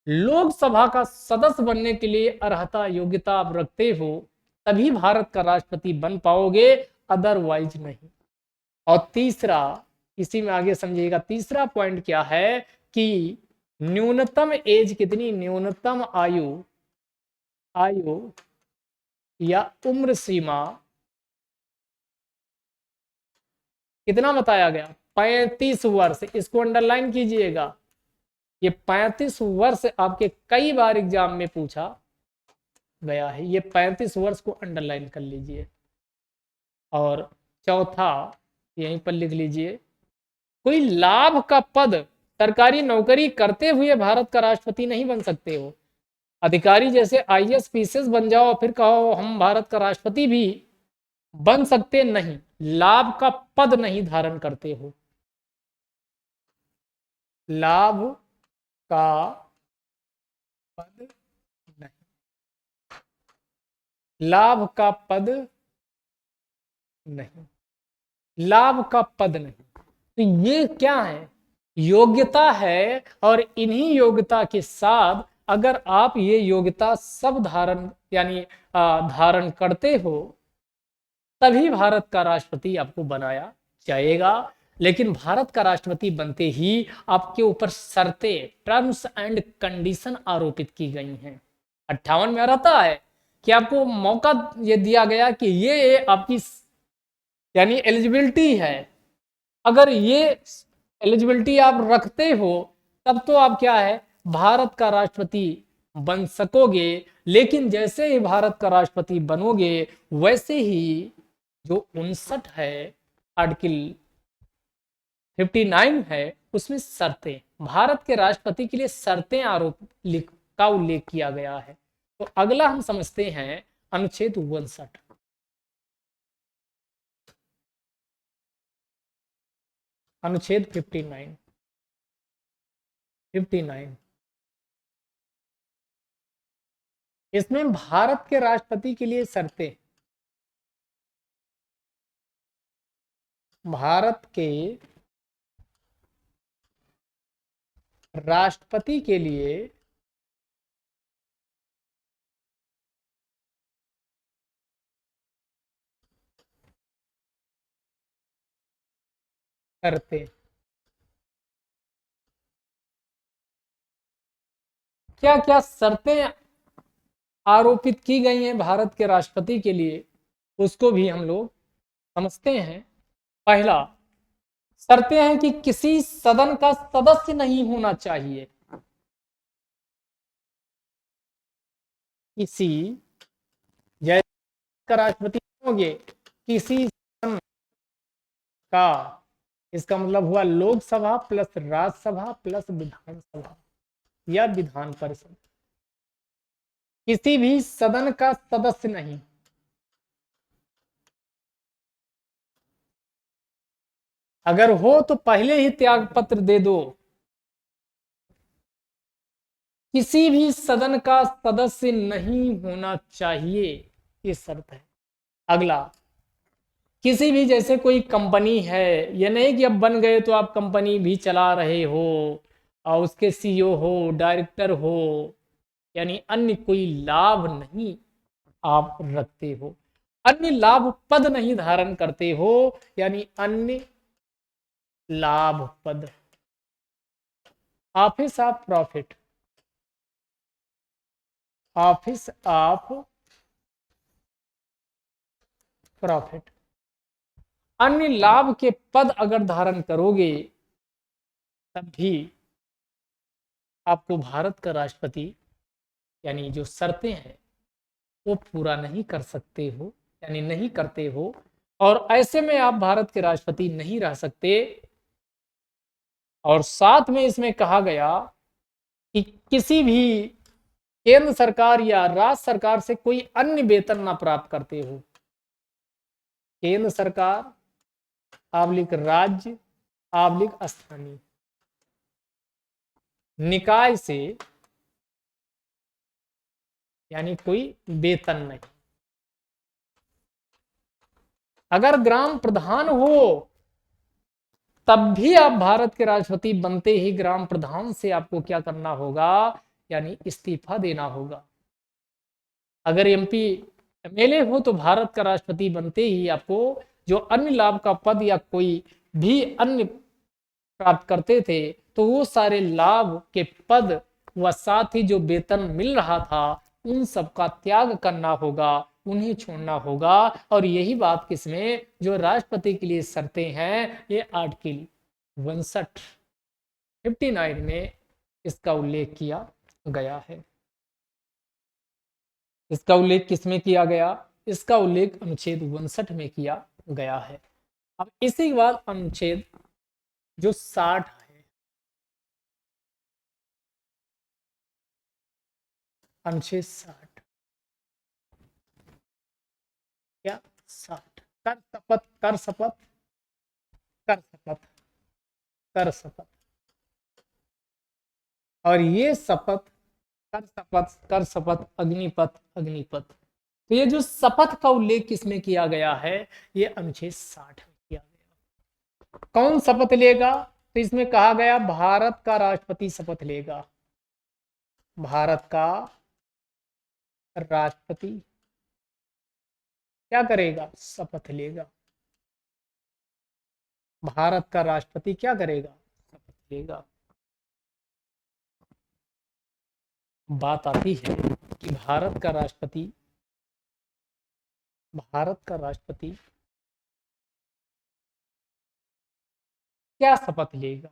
लोकसभा का सदस्य बनने के लिए अर्हता, योग्यता आप रखते हो, तभी भारत का राष्ट्रपति बन पाओगे, अदरवाइज नहीं। और तीसरा, इसी में आगे समझिएगा, तीसरा पॉइंट क्या है कि न्यूनतम एज कितनी, न्यूनतम आयु या उम्र सीमा कितना बताया गया? 35 वर्ष। इसको अंडरलाइन कीजिएगा। ये 35 वर्ष आपके कई बार एग्जाम में पूछा गया है। ये 35 वर्ष को अंडरलाइन कर लीजिए। और चौथा यहीं पर लिख लीजिए, कोई लाभ का पद, सरकारी नौकरी करते हुए भारत का राष्ट्रपति नहीं बन सकते हो। अधिकारी जैसे आईएएस पीसीएस बन जाओ फिर कहो हम भारत का राष्ट्रपति भी बन सकते नहीं। लाभ का पद नहीं धारण करते हो। लाभ का पद नहीं, लाभ का पद नहीं, लाभ का पद नहीं। तो ये क्या है? योग्यता है। और इन्हीं योग्यता के साथ अगर आप ये योग्यता सब धारण यानी धारण करते हो तभी भारत का राष्ट्रपति आपको बनाया जाएगा। लेकिन भारत का राष्ट्रपति बनते ही आपके ऊपर शर्तें, टर्म्स एंड कंडीशन आरोपित की गई हैं। 58 में रहता है कि आपको मौका ये दिया गया कि ये आपकी यानी एलिजिबिलिटी है, अगर ये एलिजिबिलिटी आप रखते हो तब तो आप क्या है भारत का राष्ट्रपति बन सकोगे। लेकिन जैसे ही भारत का राष्ट्रपति बनोगे वैसे ही जो 59 है आर्टिकल 59 है उसमें शर्तें, भारत के राष्ट्रपति के लिए शर्तें का उल्लेख किया गया है। तो अगला हम समझते हैं अनुच्छेद 59। अनुच्छेद 59 इसमें भारत के राष्ट्रपति के लिए शर्तें, भारत के राष्ट्रपति के लिए शर्तें, क्या क्या शर्तें आरोपित की गई हैं भारत के राष्ट्रपति के लिए उसको भी हम लोग समझते हैं। पहला शर्तें हैं कि किसी सदन का सदस्य नहीं होना चाहिए, किसी जैसे का राष्ट्रपति होंगे किसी सदन का, इसका मतलब हुआ लोकसभा प्लस राज्यसभा प्लस विधानसभा या विधान परिषद, किसी भी सदन का सदस्य नहीं। अगर हो तो पहले ही त्याग पत्र दे दो। किसी भी सदन का सदस्य नहीं होना चाहिए, ये शर्त है। अगला किसी भी जैसे कोई कंपनी है, ये नहीं कि अब बन गए तो आप कंपनी भी चला रहे हो और उसके सीईओ हो डायरेक्टर हो, यानी अन्य कोई लाभ नहीं आप रखते हो, अन्य लाभ पद नहीं धारण करते हो, यानी अन्य लाभ पद, office of profit, office of profit, अन्य लाभ के पद अगर धारण करोगे तब भी आपको भारत का राष्ट्रपति यानी जो शर्तें हैं वो पूरा नहीं कर सकते हो, यानी नहीं करते हो, और ऐसे में आप भारत के राष्ट्रपति नहीं रह सकते। और साथ में इसमें कहा गया कि किसी भी केंद्र सरकार या राज्य सरकार से कोई अन्य वेतन ना प्राप्त करते हो, केंद्र सरकार आबलिक राज्य आबलिक स्थानीय निकाय से यानी कोई वेतन नहीं। अगर ग्राम प्रधान हो तब भी आप भारत के राष्ट्रपति बनते ही ग्राम प्रधान से आपको क्या करना होगा, यानी इस्तीफा देना होगा। अगर एमपी एमएलए हो तो भारत का राष्ट्रपति बनते ही आपको जो अन्य लाभ का पद या कोई भी अन्य प्राप्त करते थे तो वो सारे लाभ के पद व साथ ही जो वेतन मिल रहा था उन सब का त्याग करना होगा, उन्हें छोड़ना होगा। और यही बात किसमें जो राष्ट्रपति के लिए शर्तें हैं ये आर्टिकल 59 में इसका उल्लेख किया गया है। इसका उल्लेख किसमें किया गया, इसका उल्लेख अनुच्छेद 59 में किया गया है। अब इसी के बाद अनुच्छेद जो 60 है, अनुच्छेद 60 क्या 60 कर शपथ कर शपथ कर शपथ कर शपथ, और ये शपथ कर शपथ कर शपथ अग्निपथ अग्निपथ, तो ये जो शपथ का उल्लेख किसमें किया गया है ये अनुच्छेद 60 में किया गया। कौन शपथ लेगा, तो इसमें कहा गया भारत का राष्ट्रपति शपथ लेगा, भारत का राष्ट्रपति क्या करेगा? शपथ लेगा। भारत का राष्ट्रपति क्या करेगा? शपथ लेगा। बात आती है कि भारत का राष्ट्रपति क्या शपथ लेगा?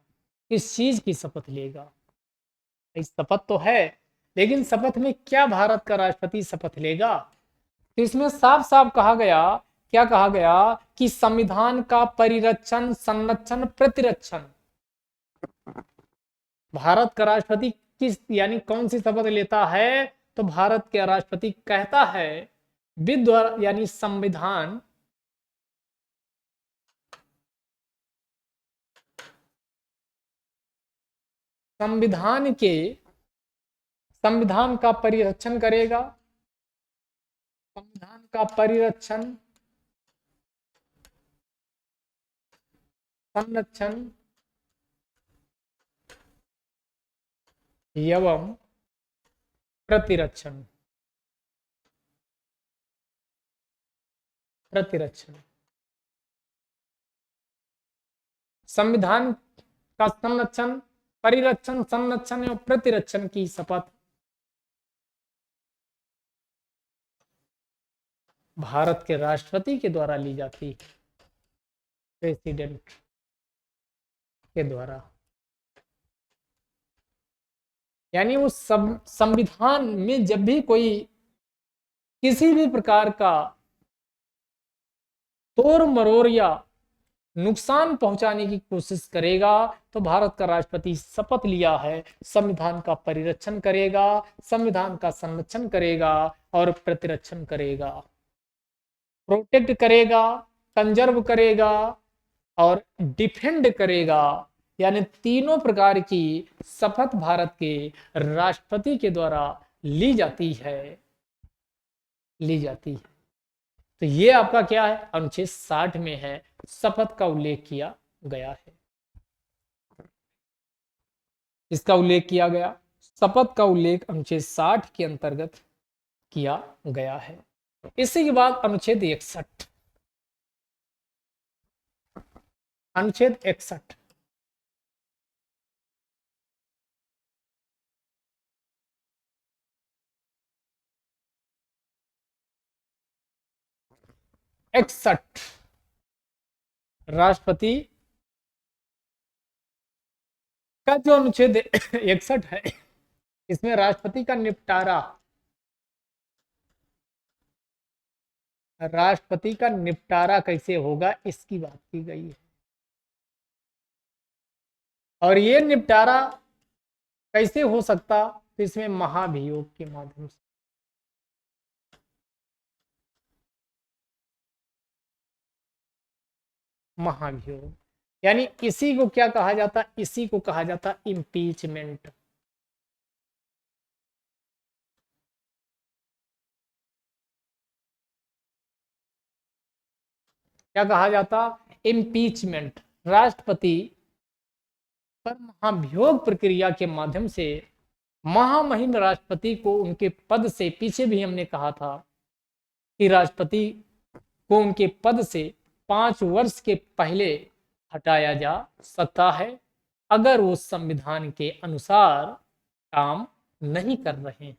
किस चीज की शपथ लेगा? इस शपथ तो है, लेकिन शपथ में क्या भारत का राष्ट्रपति शपथ लेगा? तो इसमें साफ साफ कहा गया, क्या कहा गया कि संविधान का परिरक्षण, संरक्षण, प्रतिरक्षण। भारत का राष्ट्रपति किस यानी कौन सी शपथ लेता है? तो भारत के राष्ट्रपति कहता है विद यानी संविधान का परिरक्षण करेगा। संविधान का परिरक्षण, संरक्षण एवं प्रतिरक्षण संविधान का संरक्षण, परिरक्षण, संरक्षण एवं प्रतिरक्षण की शपथ भारत के राष्ट्रपति के द्वारा ली जाती है, प्रेसिडेंट के द्वारा। यानी उस संविधान में जब भी कोई किसी भी प्रकार का तोड़ मरोड़ या नुकसान पहुंचाने की कोशिश करेगा तो भारत का राष्ट्रपति शपथ लिया है संविधान का परिरक्षण करेगा, संविधान का संरक्षण करेगा और प्रतिरक्षण करेगा, प्रोटेक्ट करेगा, कंजर्व करेगा और डिफेंड करेगा। यानी तीनों प्रकार की शपथ भारत के राष्ट्रपति के द्वारा ली जाती है। तो ये आपका क्या है? अनुच्छेद 60 में है, शपथ का उल्लेख किया गया है। इसका उल्लेख किया गया, शपथ का उल्लेख अनुच्छेद 60 के अंतर्गत किया गया है। इसी के बाद अनुच्छेद 61, अनुच्छेद 61 61 राष्ट्रपति का जो अनुच्छेद 61 है, इसमें राष्ट्रपति का निपटारा कैसे होगा इसकी बात की गई है। और ये निपटारा कैसे हो सकता? तो इसमें महाभियोग के माध्यम से। महाभियोग यानी इसी को क्या कहा जाता? इसी को कहा जाता इम्पीचमेंट। क्या कहा जाता? इम्पीचमेंट। राष्ट्रपति पर महाभियोग प्रक्रिया के माध्यम से महामहिम राष्ट्रपति को उनके पद से, पीछे भी हमने कहा था कि राष्ट्रपति को उनके पद से 5 वर्ष के पहले हटाया जा सकता है अगर वो संविधान के अनुसार काम नहीं कर रहे हैं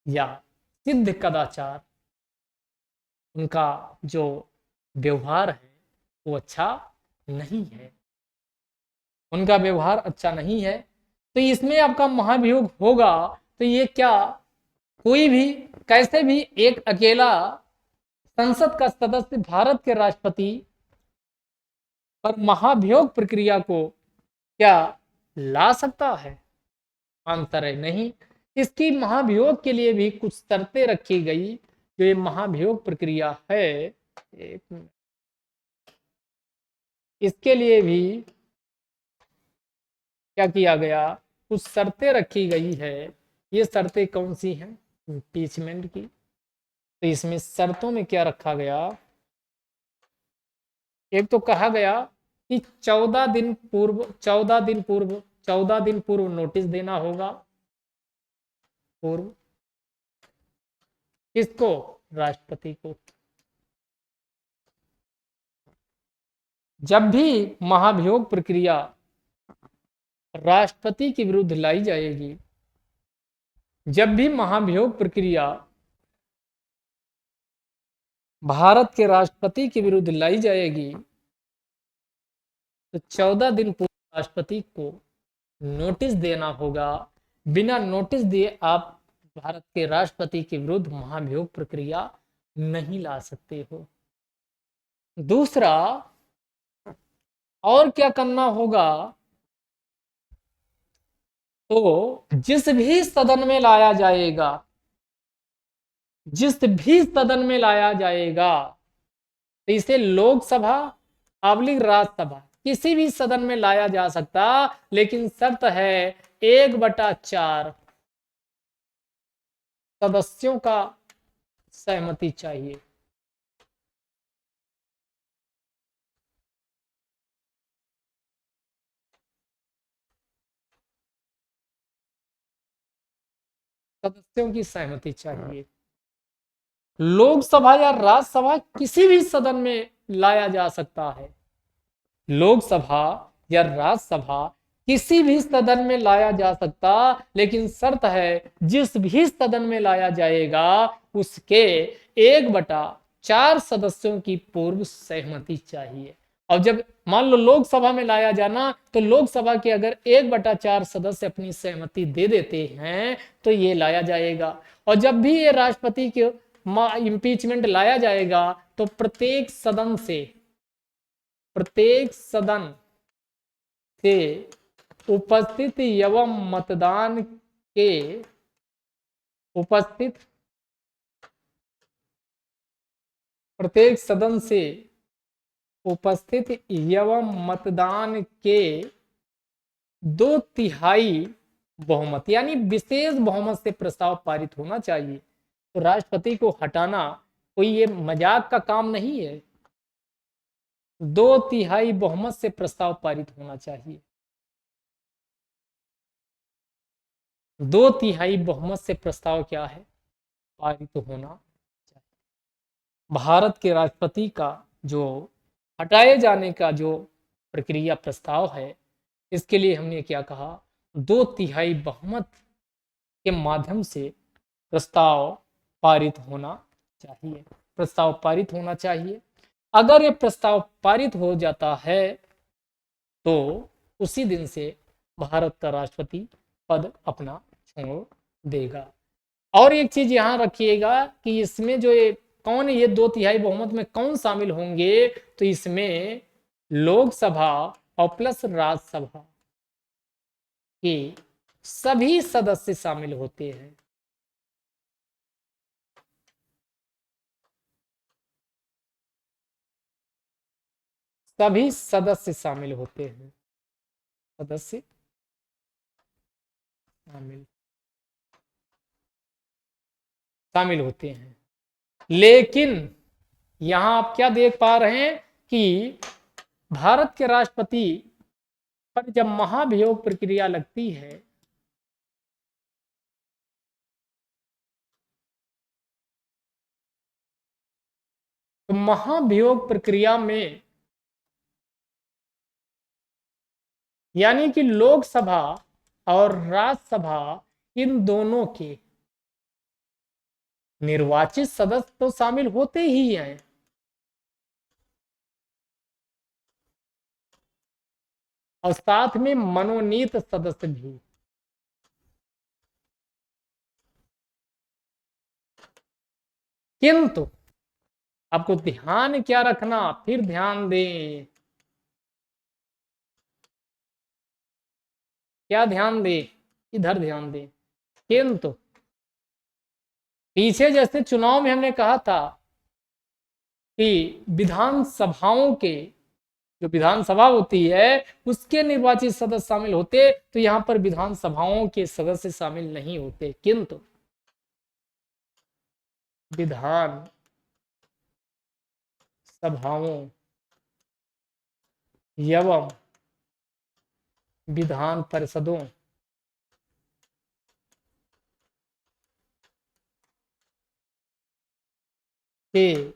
या सिद्ध कदाचार, उनका जो व्यवहार है वो अच्छा नहीं है, उनका व्यवहार अच्छा नहीं है। तो इसमें आपका महाभियोग होगा। तो ये क्या कोई भी कैसे भी एक अकेला संसद का सदस्य भारत के राष्ट्रपति पर महाभियोग प्रक्रिया को क्या ला सकता है? आंसर है नहीं। इसकी महाभियोग के लिए भी कुछ शर्तें रखी गई। जो ये महाभियोग प्रक्रिया है, एक मिनट, इसके लिए भी क्या किया गया? कुछ शर्तें रखी गई है। ये शर्तें कौन सी हैं? इम्पीचमेंट की। तो इसमें शर्तों में क्या रखा गया? एक तो कहा गया कि 14 दिन पूर्व 14 दिन पूर्व नोटिस देना होगा। पूर्व किसको? राष्ट्रपति को। जब भी महाभियोग प्रक्रिया राष्ट्रपति के विरुद्ध लाई जाएगी, जब भी महाभियोग प्रक्रिया भारत के राष्ट्रपति के विरुद्ध लाई जाएगी, तो 14 दिन पूर्व राष्ट्रपति को नोटिस देना होगा। बिना नोटिस दिए आप भारत के राष्ट्रपति के विरुद्ध महाभियोग प्रक्रिया नहीं ला सकते हो। दूसरा, और क्या करना होगा? तो जिस भी सदन में लाया जाएगा, जिस भी सदन में लाया जाएगा, तो इसे लोकसभा अवलिक राज्यसभा किसी भी सदन में लाया जा सकता, लेकिन शर्त है 1/4 सदस्यों का सहमति चाहिए। सदस्यों की सहमति चाहिए। लोकसभा या राज्यसभा किसी भी सदन में लाया जा सकता है। लोकसभा या राज्यसभा किसी भी सदन में लाया जा सकता, लेकिन शर्त है जिस भी सदन में लाया जाएगा उसके 1/4 सदस्यों की पूर्व सहमति चाहिए। और जब मान लो लोकसभा में लाया जाना, तो लोकसभा के अगर 1/4 सदस्य अपनी सहमति दे देते हैं तो ये लाया जाएगा। और जब भी ये राष्ट्रपति के इम्पीचमेंट लाया जाएगा, तो प्रत्येक सदन से उपस्थित एवं मतदान के उपस्थित प्रत्येक सदन से उपस्थित एवं मतदान के 2/3 बहुमत यानी विशेष बहुमत से प्रस्ताव पारित होना चाहिए। तो राष्ट्रपति को हटाना कोई ये मजाक का काम नहीं है। 2/3 बहुमत से प्रस्ताव पारित होना चाहिए। 2/3 बहुमत से प्रस्ताव क्या है? पारित होना चाहिए। भारत के राष्ट्रपति का जो हटाए जाने का जो प्रक्रिया प्रस्ताव है, इसके लिए हमने क्या कहा? 2/3 बहुमत के माध्यम से प्रस्ताव पारित होना चाहिए। प्रस्ताव पारित होना चाहिए। अगर ये प्रस्ताव पारित हो जाता है तो उसी दिन से भारत का राष्ट्रपति पद अपना छोड़ देगा। और एक चीज यहां रखिएगा कि इसमें जो ये कौन, ये 2/3 बहुमत में कौन शामिल होंगे? तो इसमें लोकसभा और प्लस राज्यसभा के सभी सदस्य शामिल होते हैं। सभी सदस्य शामिल होते हैं। सदस्य शामिल होते हैं। लेकिन यहां आप क्या देख पा रहे हैं कि भारत के राष्ट्रपति पर जब महाभियोग प्रक्रिया लगती है, तो महाभियोग प्रक्रिया में यानी कि लोकसभा और राज्यसभा इन दोनों के निर्वाचित सदस्य तो शामिल होते ही हैं, और साथ में मनोनीत सदस्य भी। किंतु आपको ध्यान क्या रखना, फिर ध्यान दें, क्या ध्यान दें? इधर ध्यान दें। किंतु पीछे जैसे चुनाव में हमने कहा था कि विधानसभाओं के, जो विधानसभा होती है उसके निर्वाचित सदस्य शामिल होते, तो यहां पर विधानसभाओं के सदस्य शामिल नहीं होते। किंतु विधान सभाओं एवं विधान परिषदों के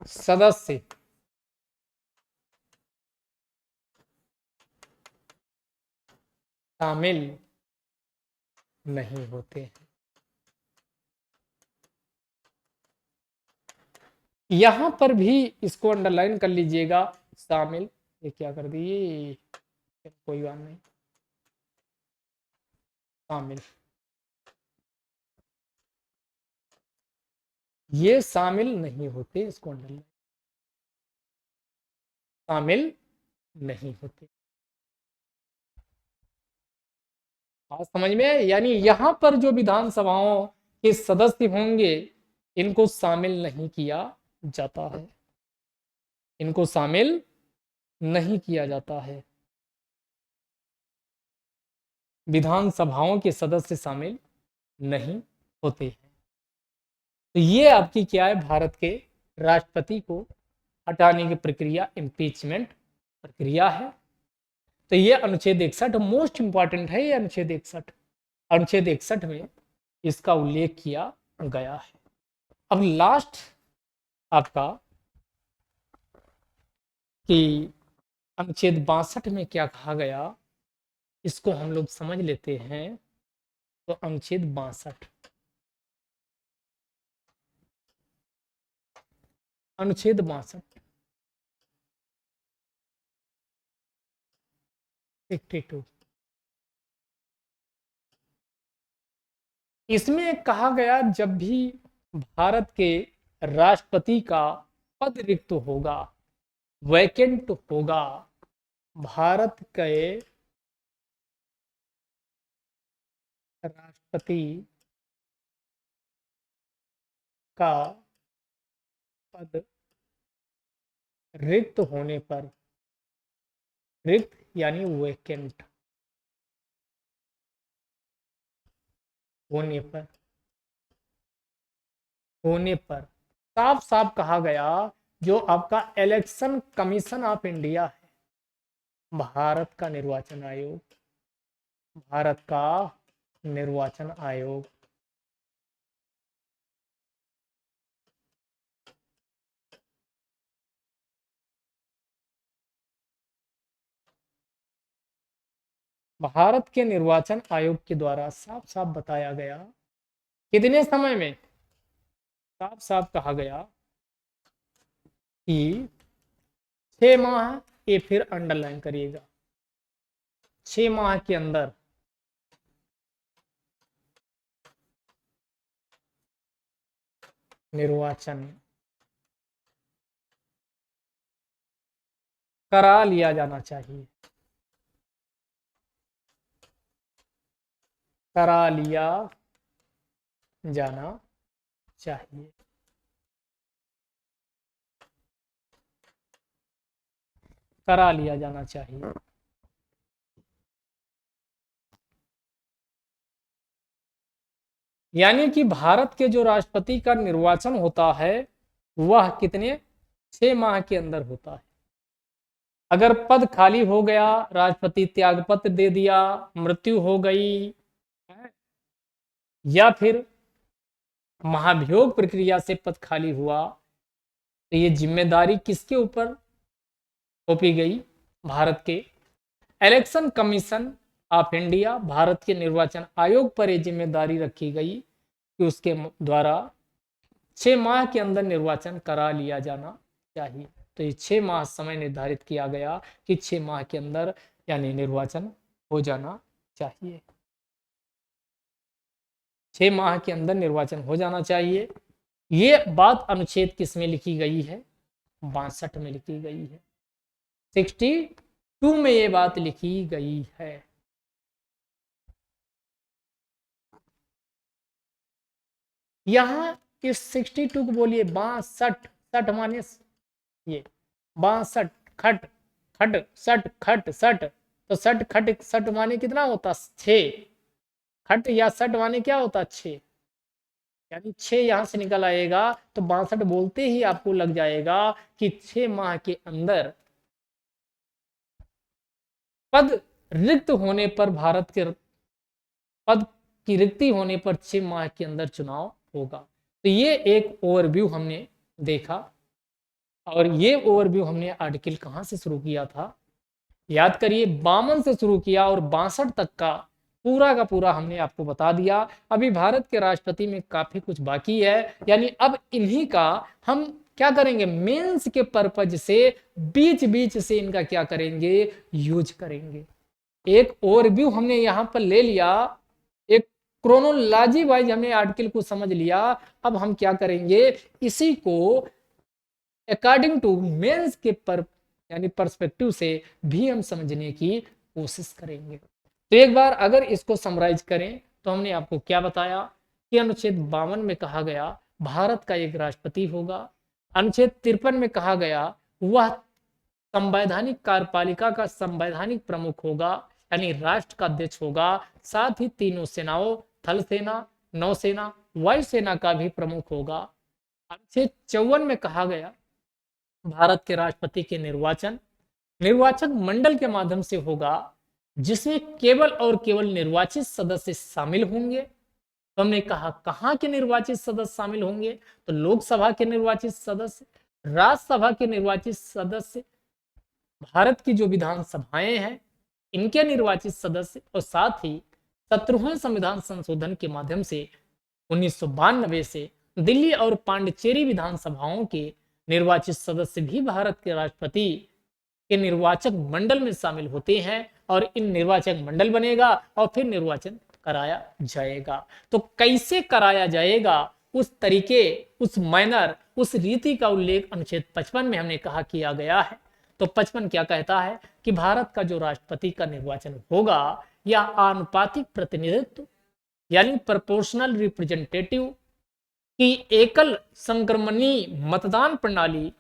सदस्य शामिल नहीं होते हैं। यहां पर भी इसको अंडरलाइन कर लीजिएगा, शामिल, ये क्या कर दिए, कोई बात नहीं, शामिल, ये शामिल नहीं होते, इसको अंडरलाइन, शामिल नहीं होते। बात समझ में है? यानी यहां पर जो विधानसभाओं के सदस्य होंगे इनको शामिल नहीं किया जाता है, इनको शामिल नहीं किया जाता है, विधानसभाओं के सदस्य शामिल नहीं होते हैं। तो ये आपकी क्या है, भारत के राष्ट्रपति को हटाने की प्रक्रिया इम्पीचमेंट प्रक्रिया है। तो ये अनुच्छेद 61 मोस्ट इंपॉर्टेंट है, ये अनुच्छेद 61, अनुच्छेद 61 में इसका उल्लेख किया गया है। अब लास्ट आपका कि अनुच्छेद 62 में क्या कहा गया, इसको हम लोग समझ लेते हैं। तो अनुच्छेद 62, अनुच्छेद 62 62, इसमें कहा गया जब भी भारत के राष्ट्रपति का पद रिक्त होगा, वैकेंट होगा, भारत के राष्ट्रपति का पद रिक्त होने पर, रिक्त यानी वैकेंट होने पर साफ साफ कहा गया, जो आपका इलेक्शन कमीशन ऑफ इंडिया है, भारत का निर्वाचन आयोग, भारत का निर्वाचन आयोग भारत के निर्वाचन आयोग के द्वारा साफ साफ बताया गया, कितने समय में, साफ साफ कहा गया कि 6 माह, ये फिर अंडरलाइन करिएगा, 6 माह के अंदर निर्वाचन करा लिया जाना चाहिए, करा लिया जाना चाहिए। करा लिया जाना चाहिए। यानी कि भारत के जो राष्ट्रपति का निर्वाचन होता है वह कितने, 6 माह के अंदर होता है। अगर पद खाली हो गया, राष्ट्रपति त्यागपत्र दे दिया, मृत्यु हो गई, या फिर महाभियोग प्रक्रिया से पद खाली हुआ, तो ये जिम्मेदारी किसके ऊपर थोपी गई, भारत के election commission of India, Bharat के निर्वाचन आयोग पर यह जिम्मेदारी रखी गई कि उसके द्वारा 6 माह के अंदर निर्वाचन करा लिया जाना चाहिए। तो ये 6 माह समय निर्धारित किया गया कि 6 माह के अंदर यानी निर्वाचन हो जाना चाहिए, 6 माह के अंदर निर्वाचन हो जाना चाहिए। ये बात अनुच्छेद किस में लिखी गई है, 62 में लिखी गई है, 62 में ये बात लिखी गई है। यहां इस 62 को बोलिए 62, 60 माने ये 62, खट खट सट खट सट, तो सट खट सट माने कितना होता, 6, खट या सट माने क्या होता, 6, यानी 6 यहां से निकल आएगा। तो 62 बोलते ही आपको लग जाएगा कि 6 माह के अंदर पद रिक्त होने पर भारत के पद की रिक्ति होने पर 6 माह के अंदर चुनाव होगा। तो ये एक ओवरव्यू हमने देखा, और ये ओवरव्यू हमने आर्टिकल कहां से शुरू किया था, याद करिए 52 से शुरू किया और 62 तक का पूरा हमने आपको बता दिया। अभी भारत के राष्ट्रपति में काफी कुछ बाकी है, यानी अब इन्हीं का हम क्या करेंगे, मेंस के पर्पज से बीच बीच से इनका क्या करेंगे, यूज करेंगे। एक ओवरव्यू हमने यहां पर ले लिया, एक क्रोनोलॉजी वाइज हमने आर्टिकल को समझ लिया। अब हम क्या करेंगे, इसी को अकॉर्डिंग टू मेंस के यानी पर्सपेक्टिव से भी हम समझने की कोशिश करेंगे। तो एक बार अगर इसको समराइज करें तो हमने आपको क्या बताया कि अनुच्छेद 52 में कहा गया भारत का एक राष्ट्रपति होगा। अनुच्छेद 53 में कहा गया वह संवैधानिक कार्यपालिका का संवैधानिक प्रमुख होगा, यानी राष्ट्र का अध्यक्ष होगा। साथ ही तीनों सेनाओं, थल सेना, नौसेना, वायुसेना का भी प्रमुख होगा। अनुच्छेद 54 में कहा गया भारत के राष्ट्रपति के निर्वाचन मंडल के माध्यम से होगा, जिसमें केवल और केवल निर्वाचित सदस्य शामिल होंगे। तो हमने कहा कहां के निर्वाचित सदस्य शामिल होंगे, तो लोकसभा के निर्वाचित सदस्य, राज्यसभा के निर्वाचित सदस्य, भारत की जो विधानसभाएं हैं इनके निर्वाचित सदस्य, और साथ ही 17वें संविधान संशोधन के माध्यम से 1992 से दिल्ली और पांडिचेरी विधानसभाओं के निर्वाचित सदस्य भी भारत के राष्ट्रपति के निर्वाचक मंडल में शामिल होते हैं, और इन निर्वाचक मंडल बनेगा और फिर निर्वाचन कराया जाएगा। तो कैसे कराया जाएगा, उस तरीके, उस मैनर, उस रीति का उल्लेख अनुच्छेद 55 में हमने कहा किया गया है। तो 55 क्या कहता है कि भारत का जो राष्ट्रपति का निर्वाचन होगा यह आनुपातिक प्रतिनिधित्व यानी प्रोपोर्शनल रिप्रेजेंटेटिव की एकल संक्रमणीय मतदान प्रणाली,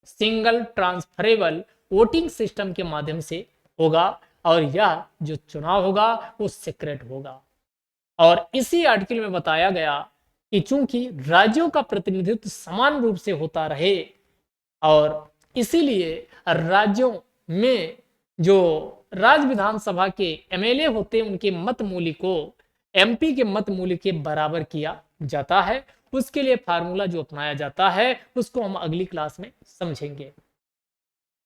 सिंगल ट्रांसफरेबल वोटिंग सिस्टम के माध्यम से होगा, और यह जो चुनाव होगा वो सीक्रेट होगा। और इसी आर्टिकल में बताया गया कि चूंकि राज्यों का प्रतिनिधित्व समान रूप से होता रहे, और इसीलिए राज्यों में जो राज्य विधानसभा के एमएलए होते हैं उनके मत मूल्य को एमपी के मत मूल्य के बराबर किया जाता है। उसके लिए फार्मूला जो अपनाया जाता है उसको हम अगली क्लास में समझेंगे।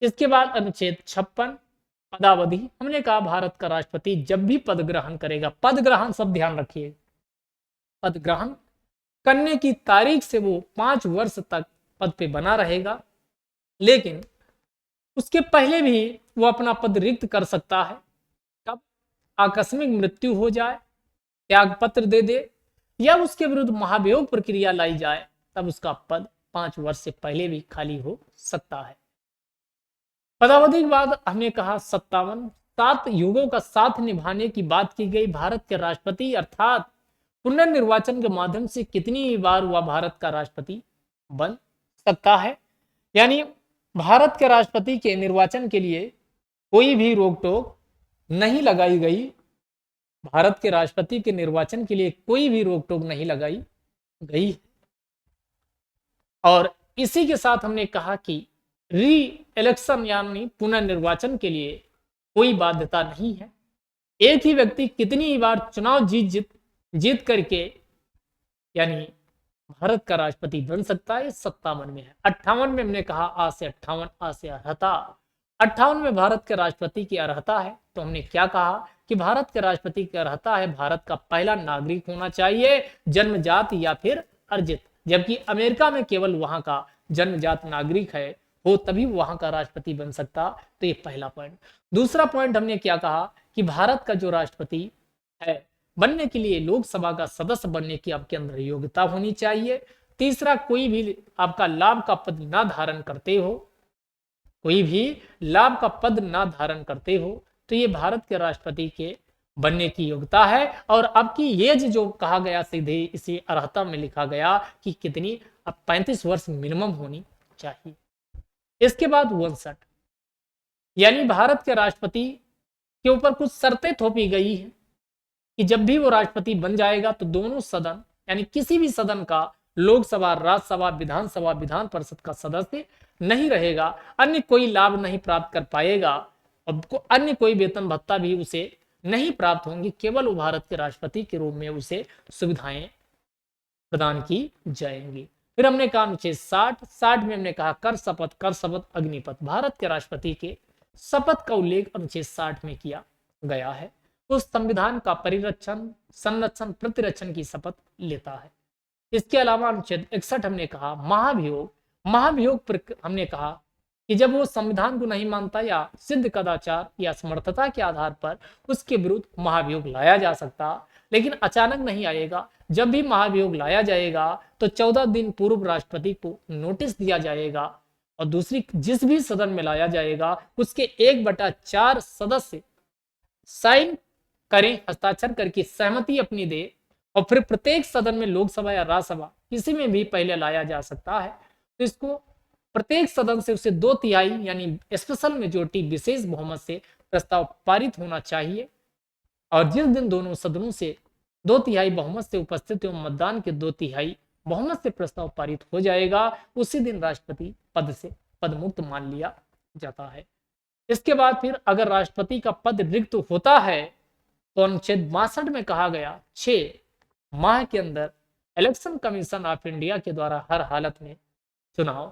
इसके बाद अनुच्छेद 56 पदावधि, हमने कहा भारत का राष्ट्रपति जब भी पद ग्रहण करेगा, पद ग्रहण सब ध्यान रखिए, पद ग्रहण करने की तारीख से वो 5 वर्ष तक पद पे बना रहेगा, लेकिन उसके पहले भी वो अपना पद रिक्त कर सकता है। कब? आकस्मिक मृत्यु हो जाए, त्याग पत्र दे दे, या उसके विरुद्ध महाभियोग प्रक्रिया लाई जाए, तब उसका पद 5 वर्ष से पहले भी खाली हो सकता है। पदावधि के बाद हमने कहा 57 7 युगों का साथ निभाने की बात की गई। भारत के राष्ट्रपति अर्थात पुनर्निर्वाचन के माध्यम से कितनी बार वह भारत का राष्ट्रपति बन सकता है, यानी भारत के राष्ट्रपति के निर्वाचन के लिए कोई भी रोक टोक नहीं लगाई गई। भारत के राष्ट्रपति के निर्वाचन के लिए कोई भी रोक टोक नहीं लगाई गई। और इसी के साथ हमने कहा कि री इलेक्शन यानी पुनर्निर्वाचन के लिए कोई बाध्यता नहीं है। एक ही व्यक्ति कितनी बार चुनाव जीत करके यानी भारत का राष्ट्रपति बन सकता है। 57 में है। 58 में हमने कहा आ से 58 आ से अर्हता, 58 में भारत के राष्ट्रपति की अर्हता है। तो हमने क्या कहा कि भारत के राष्ट्रपति की अर्हता है भारत का पहला नागरिक होना चाहिए, जन्मजात या फिर अर्जित, जबकि अमेरिका में केवल वहां का जन्मजात नागरिक है हो तभी वहां का राष्ट्रपति बन सकता। तो ये पहला पॉइंट। दूसरा पॉइंट हमने क्या कहा कि भारत का जो राष्ट्रपति है बनने के लिए लोकसभा का सदस्य बनने की आपके अंदर योग्यता होनी चाहिए। तीसरा, कोई भी आपका लाभ का पद ना धारण करते हो, कोई भी लाभ का पद ना धारण करते हो, तो ये भारत के राष्ट्रपति के बनने की योग्यता है। और आपकी एज जो कहा गया सीधे इसी अर्हता में लिखा गया कि कितनी, अब 35 वर्ष मिनिमम होनी चाहिए। इसके बाद 59 यानी भारत के राष्ट्रपति के ऊपर कुछ शर्तें थोपी गई है कि जब भी वो राष्ट्रपति बन जाएगा तो दोनों सदन यानी किसी भी सदन का, लोकसभा, राज्यसभा, विधानसभा, विधान परिषद का सदस्य नहीं रहेगा, अन्य कोई लाभ नहीं प्राप्त कर पाएगा। अब अन्य कोई वेतन भत्ता भी उसे नहीं प्राप्त होंगी, केवल वो भारत के राष्ट्रपति के रूप में उसे सुविधाएं प्रदान की जाएंगी। फिर हमने कहा अनुच्छेद 60 में हमने कहा कर शपथ अग्निपथ। भारत के राष्ट्रपति के शपथ का उल्लेख अनुच्छेद 60 में किया गया है। उस संविधान का परिरक्षण, संरक्षण, प्रतिरक्षण की शपथ लेता है। इसके अलावा अनुच्छेद 61 हमने कहा महाभियोग पर हमने कहा कि जब वो संविधान को नहीं मानता या सिद्ध कदाचार या समर्थता के आधार पर उसके विरुद्ध महाभियोग लाया जा सकता, लेकिन अचानक नहीं आएगा। जब भी महाभियोग लाया जाएगा तो 14 दिन पूर्व राष्ट्रपति को नोटिस दिया जाएगा और दूसरी जिस भी सदन में लाया जाएगा उसके 1/4 सदस्य साइन करें, हस्ताक्षर करके सहमति अपनी दे, और फिर प्रत्येक सदन में लोकसभा या राज्यसभा किसी में भी पहले लाया जा सकता है। तो इसको प्रत्येक सदन से उसे 2/3 यानी स्पेशल मेजोरिटी, विशेष बहुमत से प्रस्ताव पारित होना चाहिए। और जिस दिन दोनों सदनों से 2/3 बहुमत से उपस्थित एवं मतदान के 2/3 बहुमत से प्रस्ताव पारित हो जाएगा, उसी दिन राष्ट्रपति पद से पदमुक्त मान लिया जाता है। इसके बाद फिर अगर राष्ट्रपति का पद रिक्त होता है तो अनुच्छेद 62 में कहा गया 6 माह के अंदर इलेक्शन कमीशन ऑफ इंडिया के द्वारा हर हालत में चुनाव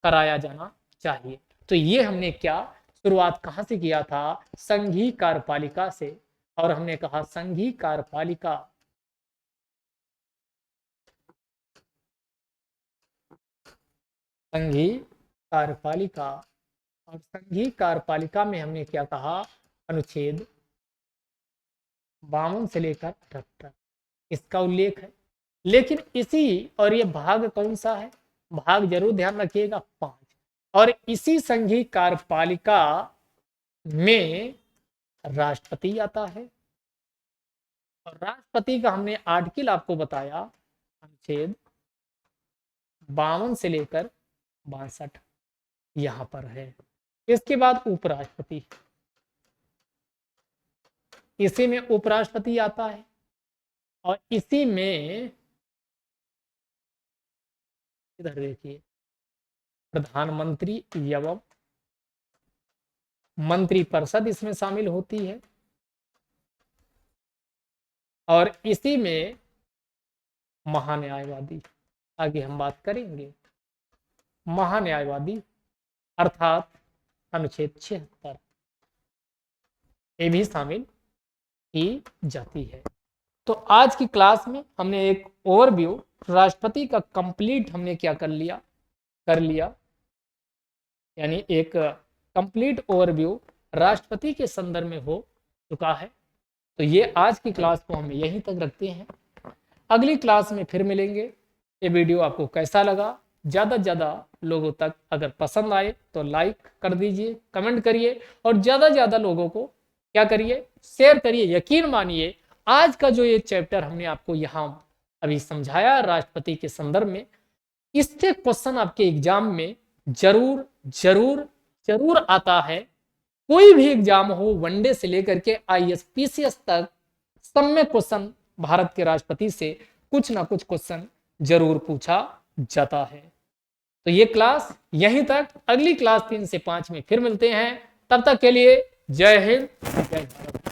कराया जाना चाहिए। तो ये हमने क्या शुरुआत कहां से किया था? संघीय कार्यपालिका से। और हमने कहा संघीय कार्यपालिका और संघीय कार्यपालिका में हमने क्या कहा? अनुच्छेद 52 से लेकर 78 इसका उल्लेख है। लेकिन इसी, और ये भाग कौन सा है? भाग जरूर ध्यान रखिएगा 5। और इसी संघीय कार्यपालिका में राष्ट्रपति आता है। और राष्ट्रपति का हमने आर्टिकल आपको बताया अनुच्छेद 52 से लेकर 62 यहां पर है। इसके बाद उपराष्ट्रपति, इसी में उपराष्ट्रपति आता है। और इसी में इधर देखिए प्रधानमंत्री एवं मंत्रिपरिषद इसमें शामिल होती है। और इसी में महान्यायवादी, आगे हम बात करेंगे, महान्यायवादी अर्थात अनुच्छेद 76 ये भी शामिल की जाती है। तो आज की क्लास में हमने एक ओवरव्यू राष्ट्रपति का कंप्लीट हमने क्या कर लिया, यानी एक कंप्लीट ओवरव्यू राष्ट्रपति के संदर्भ में हो चुका है। तो ये आज की क्लास को हम यहीं तक रखते हैं। अगली क्लास में फिर मिलेंगे। ये वीडियो आपको कैसा लगा? ज़्यादा से ज़्यादा लोगों तक अगर पसंद आए तो लाइक कर दीजिए, कमेंट करिए और ज़्यादा से ज़्यादा लोगों को क्या करिए, शेयर करिए। यकीन मानिए आज का जो ये चैप्टर हमने आपको यहाँ अभी समझाया राष्ट्रपति के संदर्भ में, इससे क्वेश्चन आपके एग्जाम में जरूर जरूर जरूर आता है। कोई भी एग्जाम हो, वनडे से लेकर के IAS PCS तक, सब में क्वेश्चन भारत के राष्ट्रपति से कुछ ना कुछ क्वेश्चन जरूर पूछा जाता है। तो ये क्लास यहीं तक। अगली क्लास 3 से 5 में फिर मिलते हैं। तब तक के लिए जय हिंद, जय भारत।